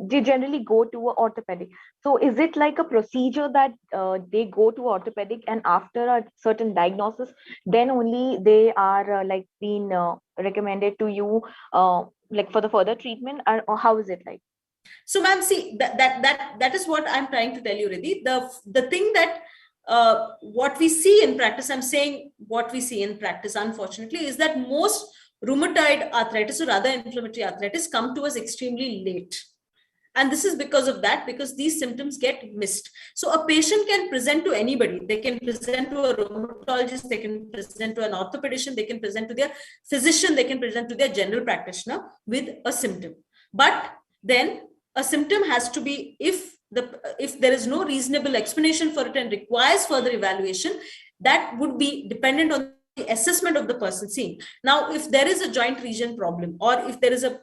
they generally go to an orthopedic. So is it like a procedure that they go to orthopedic, and after a certain diagnosis, then only they are being recommended to you for the further treatment, or how is it like? So ma'am, see, that is what I'm trying to tell you, Riddhi. The thing that what we see in practice, I'm saying what we see in practice, unfortunately, is that most rheumatoid arthritis or other inflammatory arthritis come to us extremely late. And this is because these symptoms get missed. So a patient can present to anybody. They can present to a rheumatologist, they can present to an orthopedician, they can present to their physician, they can present to their general practitioner with a symptom. But then a symptom has to be, if there is no reasonable explanation for it and requires further evaluation, that would be dependent on the assessment of the person seen. Now, if there is a joint region problem, or if there is a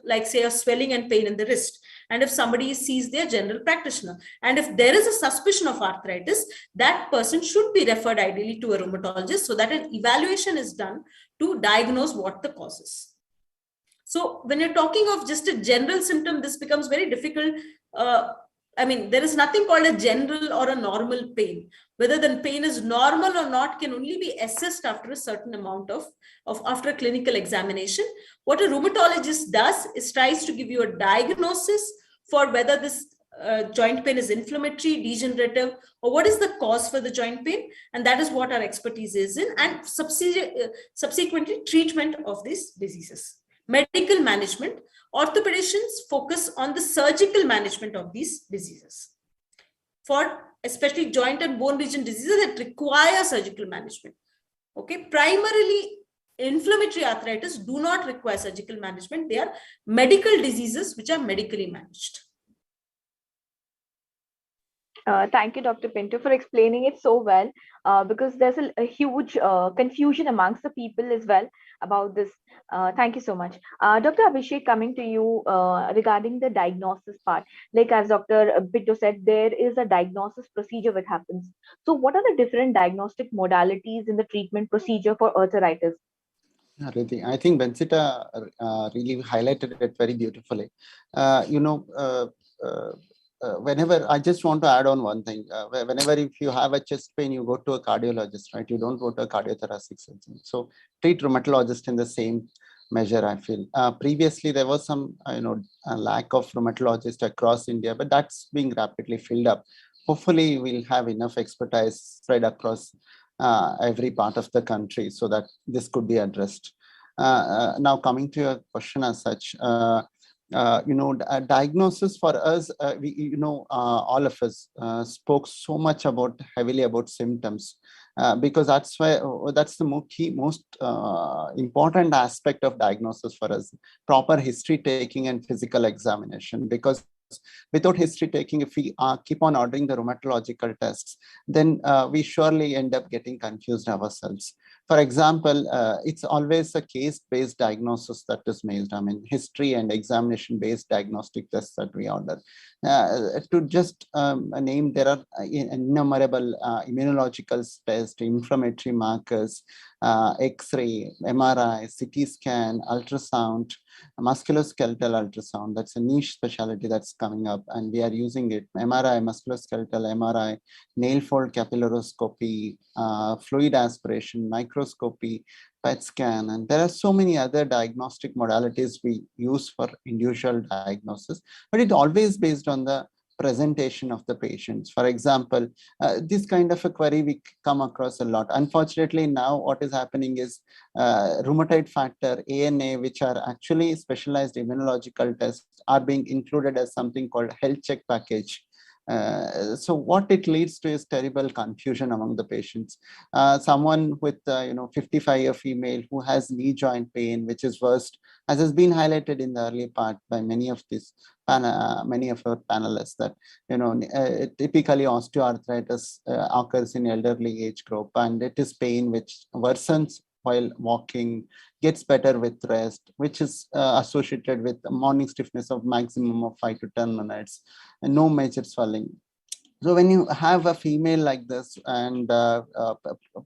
swelling and pain in the wrist, and if somebody sees their general practitioner, and if there is a suspicion of arthritis, that person should be referred ideally to a rheumatologist so that an evaluation is done to diagnose what the cause is. So when you're talking of just a general symptom, this becomes very difficult. There is nothing called a general or a normal pain. Whether the pain is normal or not can only be assessed after a certain amount after a clinical examination. What a rheumatologist does is tries to give you a diagnosis for whether this joint pain is inflammatory, degenerative, or what is the cause for the joint pain. And that is what our expertise is in, and subsequently treatment of these diseases. Medical management, orthopedicians focus on the surgical management of these diseases. For especially joint and bone region diseases that require surgical management. Okay, primarily inflammatory arthritis do not require surgical management. They are medical diseases which are medically managed. Thank you, Dr. Pinto, for explaining it so well, because there's a huge confusion amongst the people as well about this. Thank you so much. Dr. Abhishek, coming to you regarding the diagnosis part. Like as Dr. Pinto said, there is a diagnosis procedure that happens. So what are the different diagnostic modalities in the treatment procedure for arthritis? Riddhi, I think Bensita really highlighted it very beautifully. Whenever I just want to add on one thing, whenever if you have a chest pain, you go to a cardiologist, right? You don't go to a cardiothoracic surgeon. So treat rheumatologist in the same measure, I feel. Previously, there was some, a lack of rheumatologists across India, but that's being rapidly filled up. Hopefully, we'll have enough expertise spread across every part of the country so that this could be addressed. Now, coming to your question as such, diagnosis for us, all of us spoke so much heavily about symptoms because that's the most important aspect of diagnosis for us, proper history taking and physical examination. Because without history taking, if we keep on ordering the rheumatological tests, then we surely end up getting confused ourselves. For example, it's always a case-based diagnosis that is made. I mean, history and examination-based diagnostic tests that we order. To just name, there are innumerable immunological tests, inflammatory markers, X-ray, MRI, CT scan, ultrasound, musculoskeletal ultrasound. That's a niche specialty that's coming up, and we are using it. MRI, musculoskeletal MRI, nail fold capillaroscopy, fluid aspiration, microscopy, PET scan, and there are so many other diagnostic modalities we use for individual diagnosis, but it always based on the presentation of the patients. For example, this kind of a query we come across a lot. Unfortunately, now what is happening is rheumatoid factor, ANA, which are actually specialized immunological tests, are being included as something called health check package. So what it leads to is terrible confusion among the patients. Someone with 55-year female who has knee joint pain, which is worst, as has been highlighted in the early part by many of our panelists, that typically osteoarthritis occurs in elderly age group, and it is pain which worsens while walking, gets better with rest, which is associated with morning stiffness of maximum of 5 to 10 minutes and no major swelling. So when you have a female like this and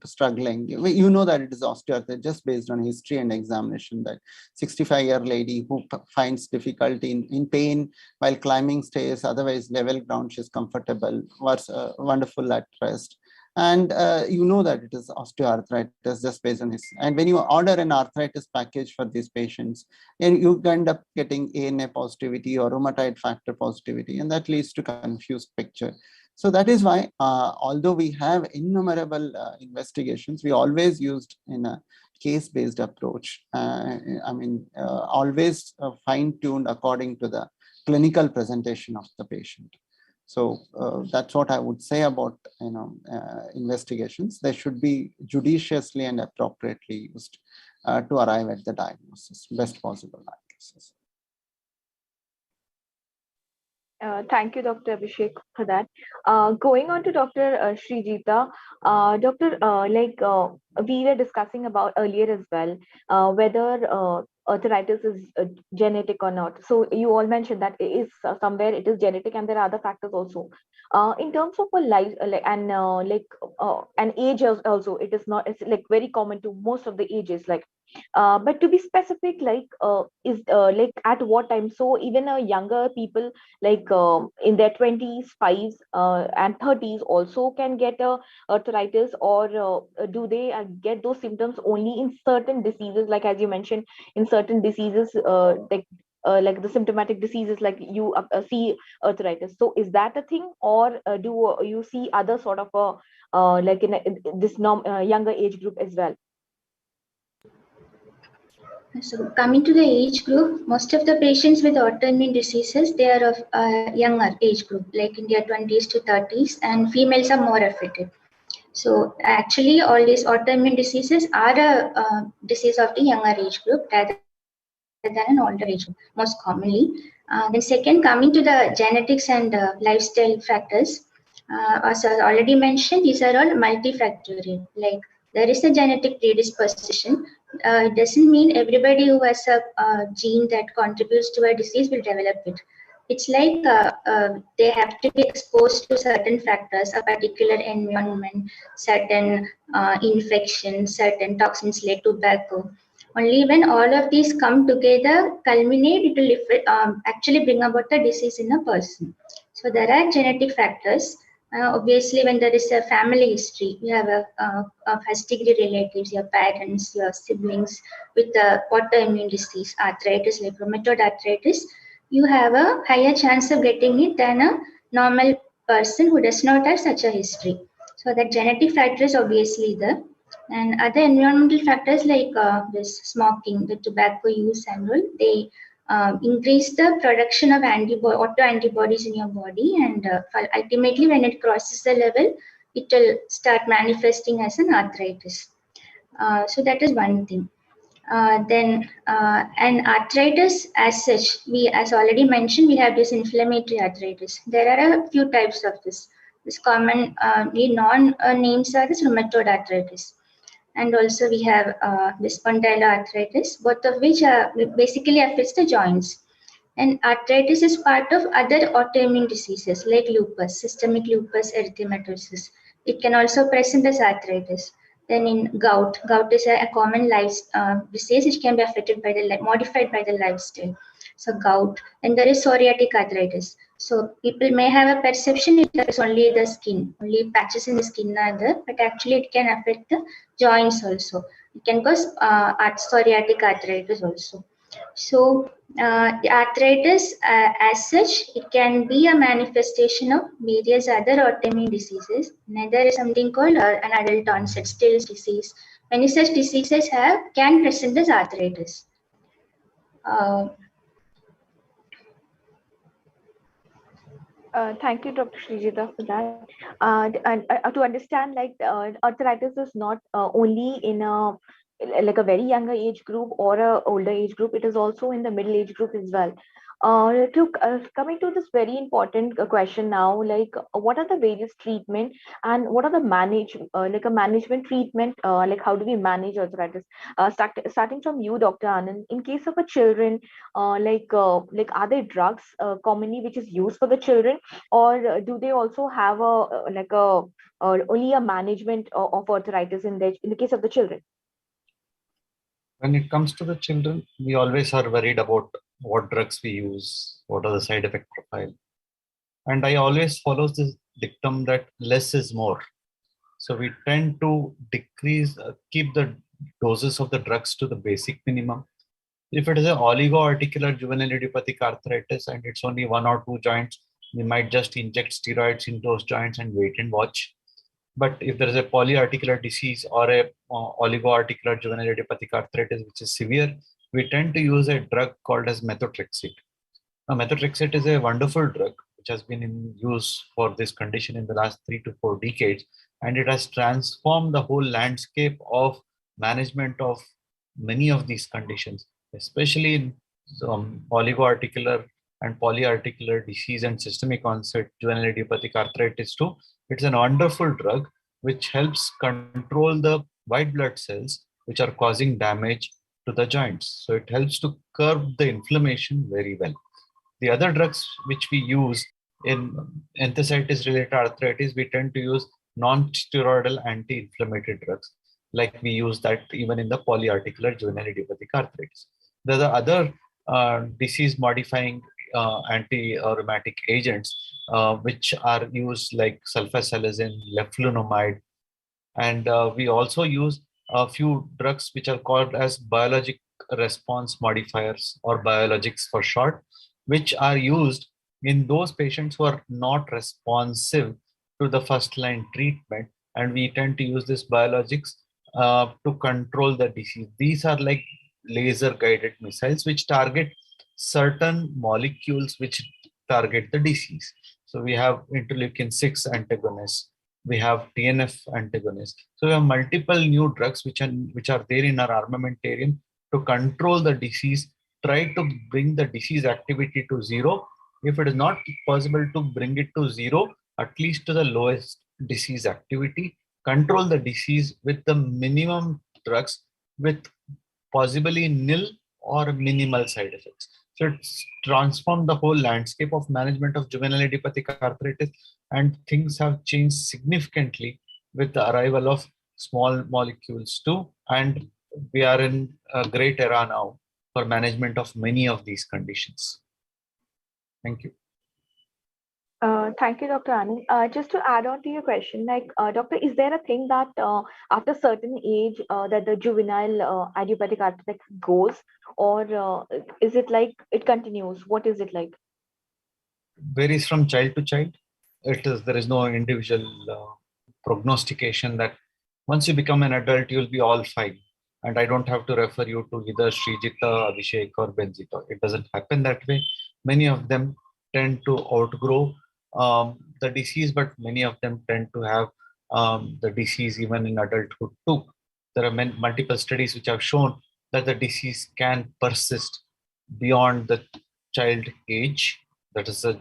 struggling, you know that it is osteoarthritis just based on history and examination. That 65-year lady who finds difficulty in pain while climbing stairs, otherwise level ground, she's comfortable, was wonderful at rest. And you know that it is osteoarthritis just based on history. And when you order an arthritis package for these patients, and you end up getting ANA positivity or rheumatoid factor positivity, and that leads to confused picture. So that is why, although we have innumerable investigations, we always used in a case-based approach. Always fine-tuned according to the clinical presentation of the patient. So that's what I would say about investigations. They should be judiciously and appropriately used to arrive at the diagnosis, best possible diagnosis. Thank you, Dr. Abhishek, for that. Going on to Dr. Srijita, we were discussing about earlier as well, whether arthritis is genetic or not. So you all mentioned that it is somewhere it is genetic, and there are other factors also. In terms of a life and age also, it is not. It's like very common to most of the ages, like. But to be specific, is at what time? So even younger people, in their 20s, 5s, and 30s, also can get arthritis, or do they get those symptoms only in certain diseases, like as you mentioned, in certain diseases, like the symptomatic diseases, like you see arthritis. So is that a thing, or do you see other sort of like in this younger age group as well? So coming to the age group, most of the patients with autoimmune diseases, they are of a younger age group, like in their 20s to 30s, and females are more affected. So actually, all these autoimmune diseases are a disease of the younger age group rather than an older age group, most commonly. Then second, coming to the genetics and lifestyle factors, As I already mentioned, these are all multifactorial. Like there is a genetic predisposition. It doesn't mean everybody who has a gene that contributes to a disease will develop it. It's like they have to be exposed to certain factors, a particular environment, certain infections, certain toxins like tobacco. Only when all of these come together, culminate, it will actually bring about the disease in a person. So there are genetic factors. Obviously, when there is a family history, you have a first degree relatives, your parents, your siblings with autoimmune disease, arthritis like rheumatoid arthritis, you have a higher chance of getting it than a normal person who does not have such a history. So that genetic factor is obviously there. And other environmental factors like this smoking, the tobacco use and all, they increase the production of autoantibodies in your body, and ultimately when it crosses the level, it will start manifesting as an arthritis. So that is one thing. And arthritis as such, we, as already mentioned, we have this inflammatory arthritis. There are a few types of this. This common names are this rheumatoid arthritis. And also we have this spondyloarthritis, both of which basically affects the joints. And arthritis is part of other autoimmune diseases like lupus, systemic lupus erythematosus. It can also present as arthritis. Then in gout, gout is a common disease which can be affected by the modified by the lifestyle. So gout, and there is psoriatic arthritis. So people may have a perception it is only the skin, only patches in the skin are there, but actually it can affect the joints also. It can cause psoriatic arthritis also. So the arthritis as such, it can be a manifestation of various other autoimmune diseases. Another is something called an adult onset Still's disease. Many such diseases can present as arthritis. Thank you, Dr. Srijita, for that. And to understand, like arthritis is not only in a very younger age group or a older age group. It is also in the middle age group as well. Coming to this very important question now, like what are the various treatment and what are the management treatment? Like how do we manage arthritis? Starting from you, Dr. Anand. In case of a children, like are there drugs commonly which is used for the children, or do they also have only a management of arthritis in the case of the children? When it comes to the children, we always are worried about what drugs we use, what are the side effect profile. And I always follow this dictum that less is more. So we tend to keep the doses of the drugs to the basic minimum. If it is an oligoarticular juvenile idiopathic arthritis and it's only 1 or 2 joints, we might just inject steroids in those joints and wait and watch. But if there is a polyarticular disease or a oligoarticular juvenile idiopathic arthritis, which is severe, we tend to use a drug called as methotrexate. Now, methotrexate is a wonderful drug which has been in use for this condition in the last 3 to 4 decades, and it has transformed the whole landscape of management of many of these conditions, especially in oligoarticular and polyarticular disease and systemic onset juvenile idiopathic arthritis too. It's a wonderful drug which helps control the white blood cells which are causing damage to the joints. So it helps to curb the inflammation very well. The other drugs which we use in enthesitis related arthritis, we tend to use non-steroidal anti-inflammatory drugs, like we use that even in the polyarticular juvenile idiopathic arthritis. There are other disease modifying anti-rheumatic agents which are used like sulfasalazine, leflunomide, and we also use a few drugs which are called as biologic response modifiers, or biologics for short, which are used in those patients who are not responsive to the first line treatment, and we tend to use this biologics to control the disease. These are like laser guided missiles which target certain molecules which target the disease. So we have interleukin 6 antagonists, we have TNF antagonists. So we have multiple new drugs which are there in our armamentarium to control the disease, try to bring the disease activity to zero. If it is not possible to bring it to zero, at least to the lowest disease activity, control the disease with the minimum drugs with possibly nil or minimal side effects. So it's transformed the whole landscape of management of juvenile idiopathic arthritis, and things have changed significantly with the arrival of small molecules too. And we are in a great era now for management of many of these conditions. Thank you. Thank you, Dr. Anand. Just to add on to your question, like, doctor, is there a thing that after certain age that the juvenile idiopathic arthritis goes, or is it like it continues? What is it like? Varies from child to child. There is no individual prognostication that once you become an adult, you'll be all fine. And I don't have to refer you to either Srijita, Abhishek, or Benzito. It doesn't happen that way. Many of them tend to outgrow the disease, but many of them tend to have the disease even in adulthood too. There are multiple studies which have shown that the disease can persist beyond the child age, that is the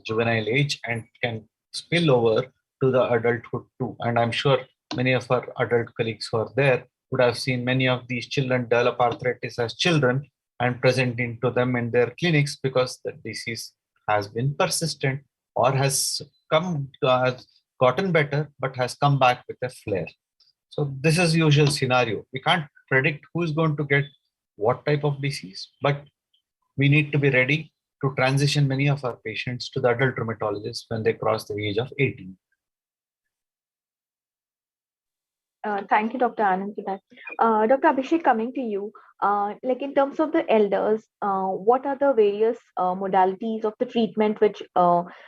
juvenile age, and can spill over to the adulthood too. And I'm sure many of our adult colleagues who are there would have seen many of these children develop arthritis as children and presenting to them in their clinics because the disease has been persistent or has gotten better but has come back with a flare. So this is usual scenario. We can't predict who is going to get what type of disease, but we need to be ready to transition many of our patients to the adult rheumatologist when they cross the age of 18. Thank you, Dr. Anand, for that. Dr. Abhishek, coming to you, like in terms of the elders, what are the various modalities of the treatment which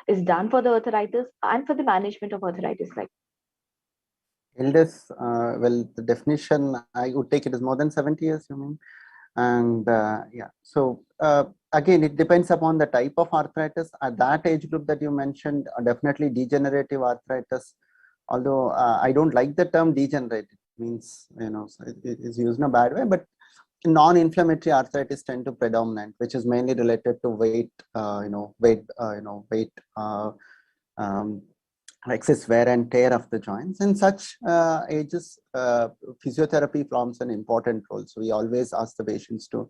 is done for the arthritis and for the management of arthritis? Like elders, well, the definition I would take it is more than 70 years, you mean? And yeah, so again, it depends upon the type of arthritis. At that age group that you mentioned, definitely degenerative arthritis. Although I don't like the term degenerative, it means, so it is used in a bad way, but non-inflammatory arthritis tend to predominate, which is mainly related to weight, excess wear and tear of the joints. In such ages, physiotherapy forms an important role. So we always ask the patients to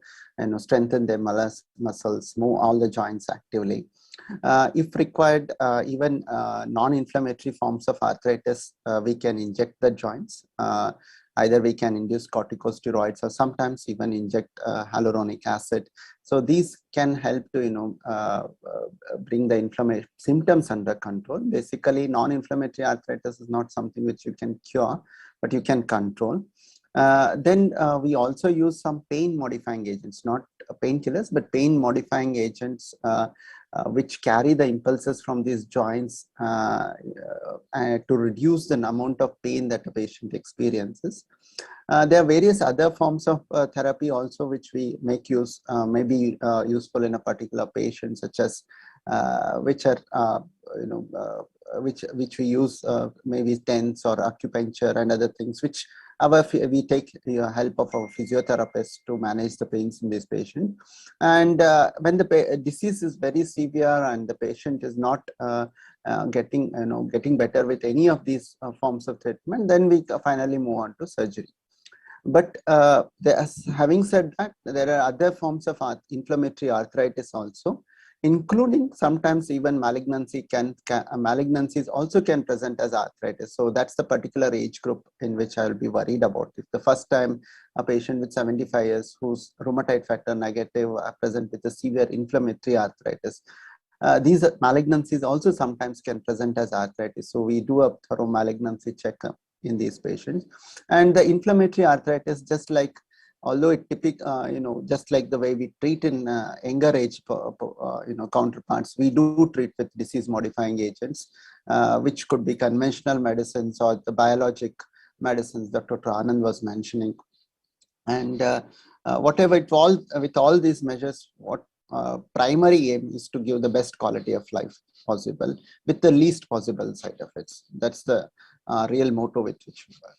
strengthen their muscles, move all the joints actively. If required, even non-inflammatory forms of arthritis, we can inject the joints. Either we can induce corticosteroids or sometimes even inject hyaluronic acid. So these can help to bring the inflammation symptoms under control. Basically, non-inflammatory arthritis is not something which you can cure, but you can control. Then we also use some pain modifying agents, not painkillers, but pain modifying agents which carry the impulses from these joints to reduce the amount of pain that the patient experiences. There are various other forms of therapy also which we make use, may be useful in a particular patient, such as which we use maybe TENS or acupuncture and other things, which we take help of our physiotherapist to manage the pains in this patient. And when the disease is very severe and the patient is not getting better with any of these forms of treatment, then we finally move on to surgery. But having said that, there are other forms of inflammatory arthritis also, including sometimes even malignancies also can present as arthritis. So that's the particular age group in which I will be worried about. If the first time a patient with 75 years who's rheumatoid factor negative present with a severe inflammatory arthritis, these malignancies also sometimes can present as arthritis. So we do a thorough malignancy checkup in these patients. And the inflammatory arthritis, just like, although it just like the way we treat in younger age counterparts, we do treat with disease modifying agents, which could be conventional medicines or the biologic medicines that Dr. Anand was mentioning. And with all these measures, what primary aim is to give the best quality of life possible with the least possible side effects. That's the real motto with which we work.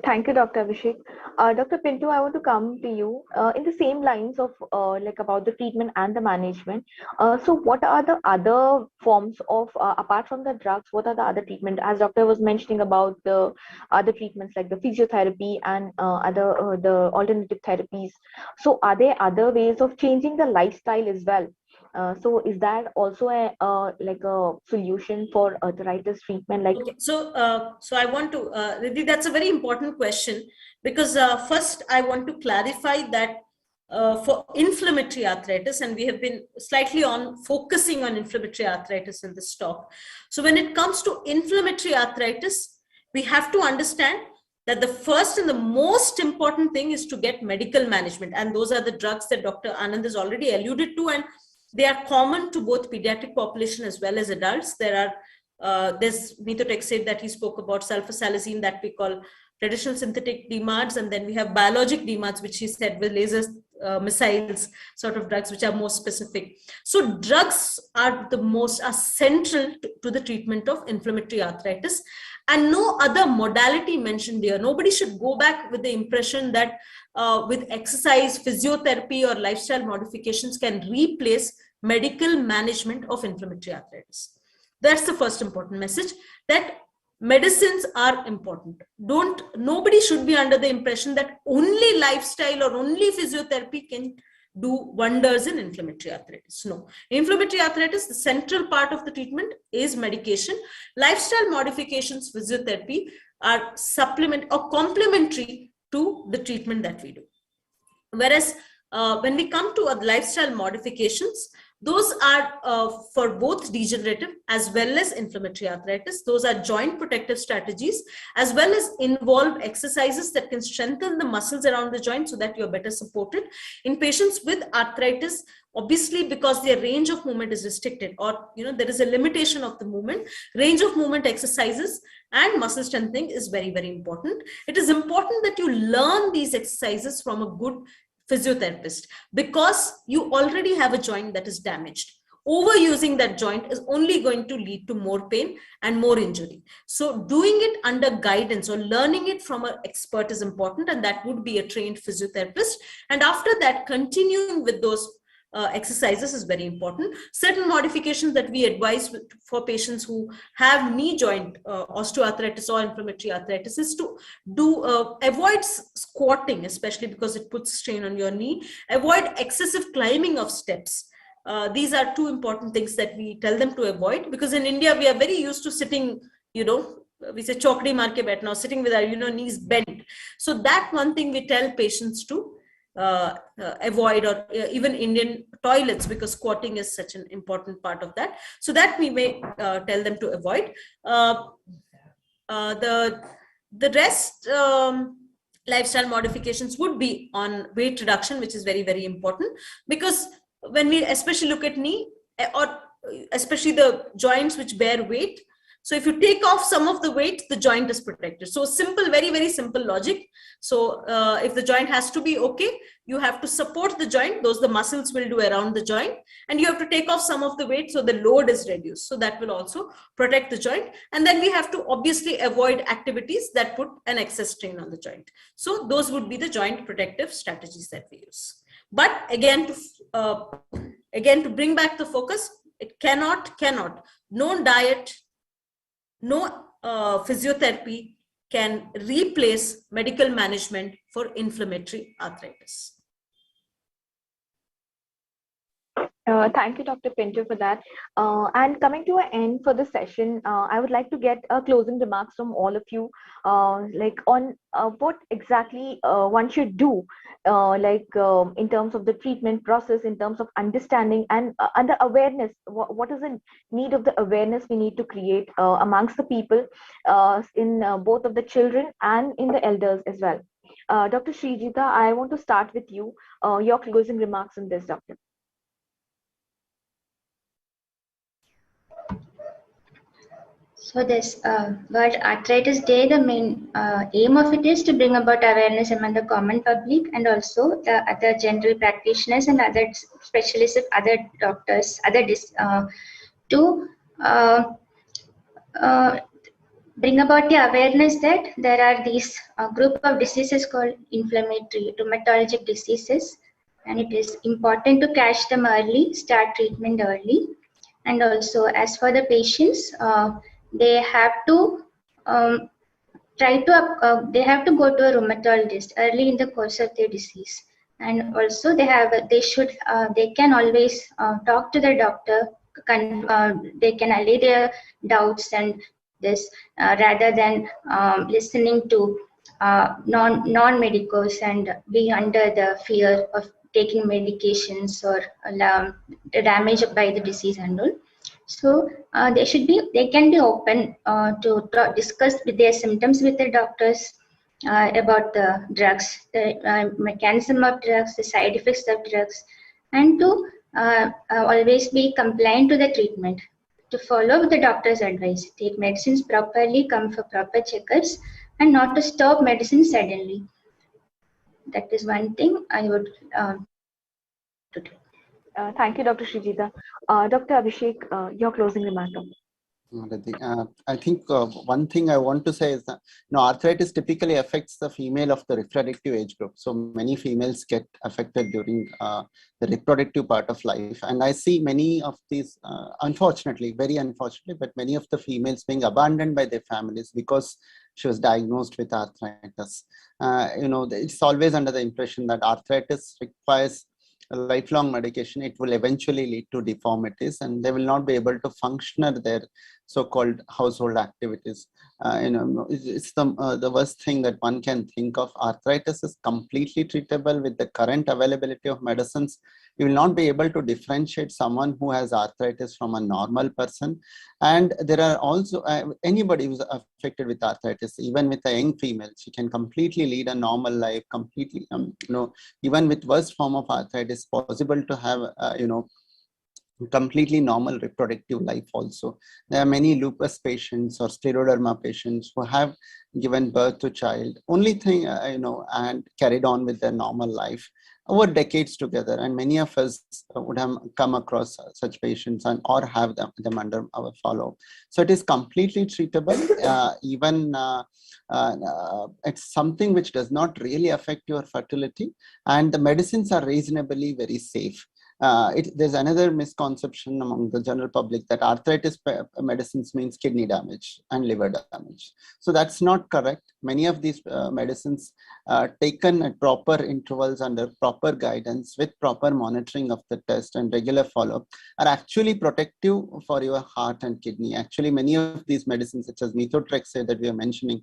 Thank you, Dr. Abhishek. Dr. Pinto, I want to come to you in the same lines of like about the treatment and the management. So, what are the other forms of apart from the drugs? What are the other treatment? As Doctor was mentioning about the other treatments like the physiotherapy and other the alternative therapies. So, are there other ways of changing the lifestyle as well? So, is that also a like a solution for arthritis treatment? Like, Okay, so I want to, Riddhi, that's a very important question because first I want to clarify that for inflammatory arthritis, and we have been slightly on focusing on inflammatory arthritis in this talk. So when it comes to inflammatory arthritis, we have to understand that the first and the most important thing is to get medical management, and those are the drugs that Dr. Anand has already alluded to, and they are common to both pediatric population as well as adults. There's Methotrexate that he spoke about, sulfasalazine that we call traditional synthetic DMARDs, and then we have biologic DMARDs, which he said with laser missiles sort of drugs, which are more specific. So drugs are central to the treatment of inflammatory arthritis, and no other modality mentioned here. Nobody should go back with the impression that with exercise, physiotherapy, or lifestyle modifications can replace medical management of inflammatory arthritis. That's the first important message, that medicines are important. Nobody should be under the impression that only lifestyle or only physiotherapy can do wonders in inflammatory arthritis. No, inflammatory arthritis, the central part of the treatment is medication. Lifestyle modifications, physiotherapy are supplement or complementary to the treatment that we do. Whereas when we come to lifestyle modifications, those are for both degenerative as well as inflammatory arthritis. Those are joint protective strategies as well as involve exercises that can strengthen the muscles around the joint so that you're better supported. In patients with arthritis, obviously because their range of movement is restricted, or there is a limitation of the movement, range of movement exercises and muscle strengthening is very, very important. It is important that you learn these exercises from a good physiotherapist, because you already have a joint that is damaged. Overusing that joint is only going to lead to more pain and more injury. So doing it under guidance or learning it from an expert is important, and that would be a trained physiotherapist. And after that, continuing with those exercises is very important. Certain modifications that we advise for patients who have knee joint osteoarthritis or inflammatory arthritis is to avoid squatting, especially because it puts strain on your knee. Avoid excessive climbing of steps. These are two important things that we tell them to avoid, because in India we are very used to sitting, we say chokdi maar ke baithna, sitting with our knees bent. So that one thing we tell patients to avoid, or even Indian toilets, because squatting is such an important part of that. So that we may tell them to avoid. The rest lifestyle modifications would be on weight reduction, which is very, very important, because when we especially look at knee, or especially the joints which bear weight, so if you take off some of the weight, the joint is protected. So simple, very, very simple logic. So if the joint has to be okay, you have to support the joint. Those the muscles will do around the joint, and you have to take off some of the weight so the load is reduced. So that will also protect the joint. And then we have to obviously avoid activities that put an excess strain on the joint. So those would be the joint protective strategies that we use. But again, to bring back the focus, it cannot, no diet, no physiotherapy can replace medical management for inflammatory arthritis. Thank you, Dr. Pinto, for that. And coming to an end for the session, I would like to get closing remarks from all of you, like on what exactly one should do, in terms of the treatment process, in terms of understanding and the awareness. What is the need of the awareness we need to create amongst the people, in both of the children and in the elders as well. Dr. Srijita, I want to start with you. Your closing remarks on this, Doctor. So this World Arthritis Day, the main aim of it is to bring about awareness among the common public, and also the other general practitioners and other specialists, other doctors, bring about the awareness that there are these group of diseases called inflammatory rheumatologic diseases, and it is important to catch them early, start treatment early. And also, as for the patients, they have to they have to go to a rheumatologist early in the course of their disease. And also, they can always talk to their doctor. They can allay their doubts and this rather than listening to non-medicals and be under the fear of taking medications or damage by the disease and all. So they can be open to discuss with their symptoms with their doctors about the drugs, the mechanism of drugs, the side effects of drugs, and to always be compliant to the treatment, to follow the doctor's advice, take medicines properly, come for proper checkups, and not to stop medicine suddenly. That is one thing I would to do. Thank you, Dr. Srijita. Dr. Abhishek, your closing remark. I think one thing I want to say is that arthritis typically affects the female of the reproductive age group. So many females get affected during the reproductive part of life. And I see many of these, unfortunately, very unfortunately, but many of the females being abandoned by their families because she was diagnosed with arthritis. It's always under the impression that arthritis requires a lifelong medication. It will eventually lead to deformities and they will not be able to function at their so-called household activities. It's the worst thing that one can think of. Arthritis is completely treatable with the current availability of medicines. You will not be able to differentiate someone who has arthritis from a normal person. And there are also anybody who's affected with arthritis, even with a young female, she can completely lead a normal life, completely, even with worst form of arthritis, possible to have, completely normal reproductive life also. There are many lupus patients or scleroderma patients who have given birth to child, only thing, and carried on with their normal life over decades together. And many of us would have come across such patients or have them under our follow. So it is completely treatable. It's something which does not really affect your fertility, and the medicines are reasonably very safe. There's another misconception among the general public that arthritis medicines means kidney damage and liver damage. So that's not correct. Many of these medicines taken at proper intervals under proper guidance with proper monitoring of the test and regular follow-up are actually protective for your heart and kidney. Actually, many of these medicines, such as Methotrexate that we are mentioning,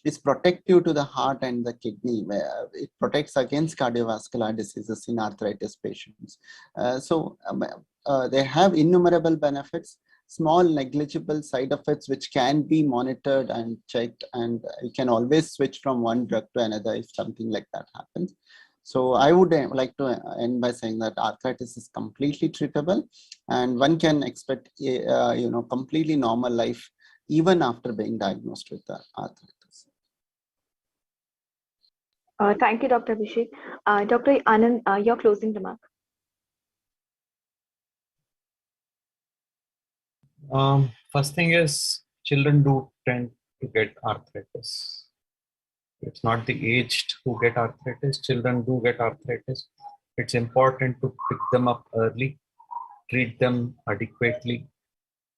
is protective to the heart and the kidney. It protects against cardiovascular diseases in arthritis patients. They have innumerable benefits, small negligible side effects which can be monitored and checked, and you can always switch from one drug to another if something like that happens. So I would like to end by saying that arthritis is completely treatable, and one can expect a completely normal life even after being diagnosed with the arthritis. Thank you, Dr. Abhishek. Dr. Anand, your closing remark. First thing is, children do tend to get arthritis. It's not the aged who get arthritis. Children do get arthritis. It's important to pick them up early, treat them adequately,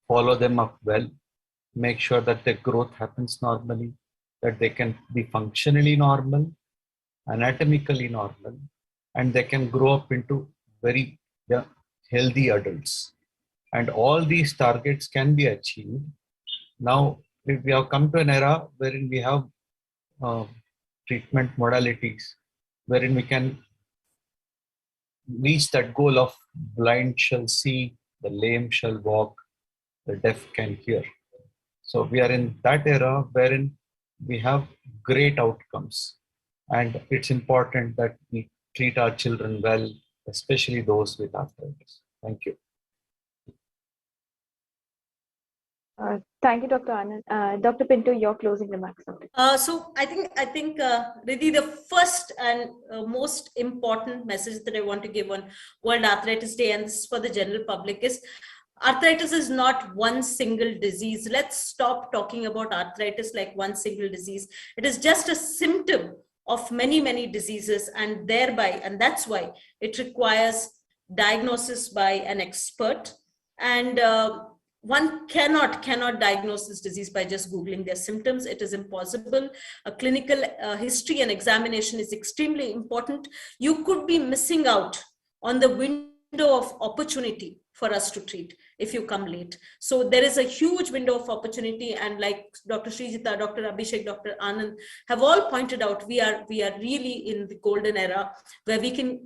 follow them up well, make sure that their growth happens normally, that they can be functionally normal, anatomically normal, and they can grow up into very healthy adults. And all these targets can be achieved. Now, we have come to an era wherein we have treatment modalities wherein we can reach that goal of blind shall see, the lame shall walk, the deaf can hear. So we are in that era wherein we have great outcomes. And it's important that we treat our children well, especially those with arthritis. Thank you. Thank you, Dr. Anand. Dr. Pinto, your closing remarks. So I think really the first and most important message that I want to give on World Arthritis Day, and this is for the general public, is arthritis is not one single disease. Let's stop talking about arthritis like one single disease. It is just a symptom of many, many diseases, and that's why it requires diagnosis by an expert. And one cannot diagnose this disease by just Googling their symptoms. It is impossible. A clinical history and examination is extremely important. You could be missing out on the window of opportunity for us to treat if you come late. So there is a huge window of opportunity, and like Dr. Srijita, Dr. Abhishek, Dr. Anand have all pointed out, we are really in the golden era where we can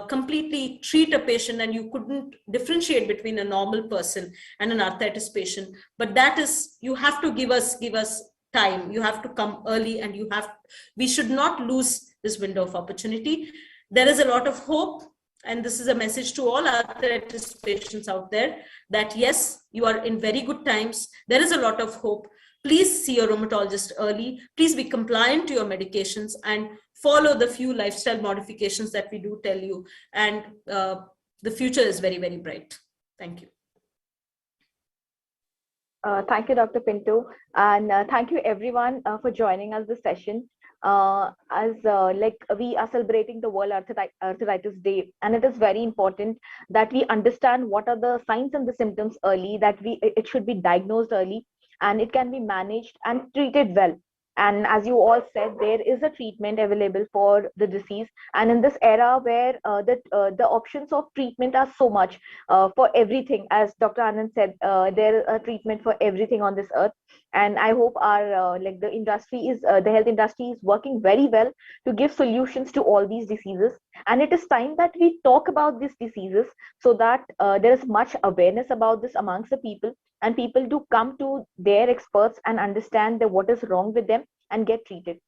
completely treat a patient, and you couldn't differentiate between a normal person and an arthritis patient. But that is, you have to give us time. You have to come early, and we should not lose this window of opportunity. There is a lot of hope. And this is a message to all arthritis patients out there that yes, you are in very good times. There is a lot of hope. Please see your rheumatologist early. Please be compliant to your medications and follow the few lifestyle modifications that we do tell you. And the future is very, very bright. Thank you. Thank you, Dr. Pinto. And thank you everyone for joining us this session. Like we are celebrating the World Arthritis Day, and it is very important that we understand what are the signs and the symptoms early, that it should be diagnosed early, and it can be managed and treated well. And as you all said, there is a treatment available for the disease. And in this era where the options of treatment are so much for everything, as Dr. Anand said, there is a treatment for everything on this earth. And I hope our like the health industry is working very well to give solutions to all these diseases. And it is time that we talk about these diseases so that there is much awareness about this amongst the people, and people do come to their experts and understand what is wrong with them and get treated.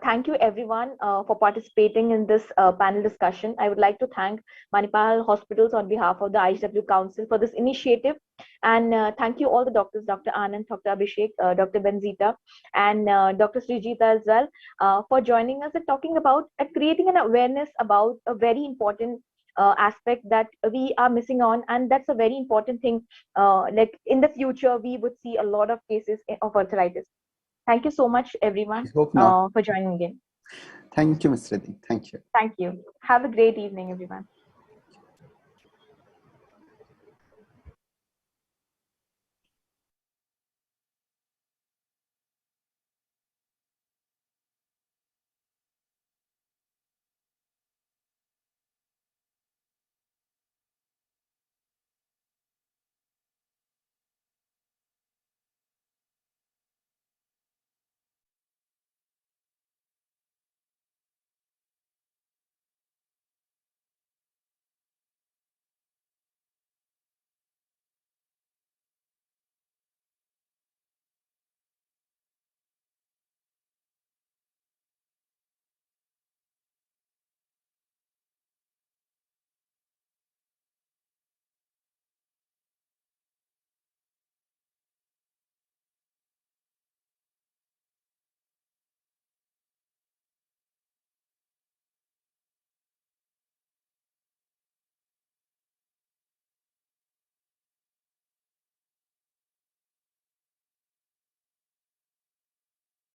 Thank you everyone for participating in this panel discussion. I would like to thank Manipal Hospitals on behalf of the IHW Council for this initiative. And thank you all the doctors, Dr. Anand, Dr. Abhishek, Dr. Benzita, and Dr. Srijita as well for joining us and talking about creating an awareness about a very important aspect that we are missing on. And that's a very important thing. Like in the future, we would see a lot of cases of arthritis. Thank you so much, everyone, for joining again. Thank you, Ms. Reddy. Thank you. Thank you. Have a great evening, everyone.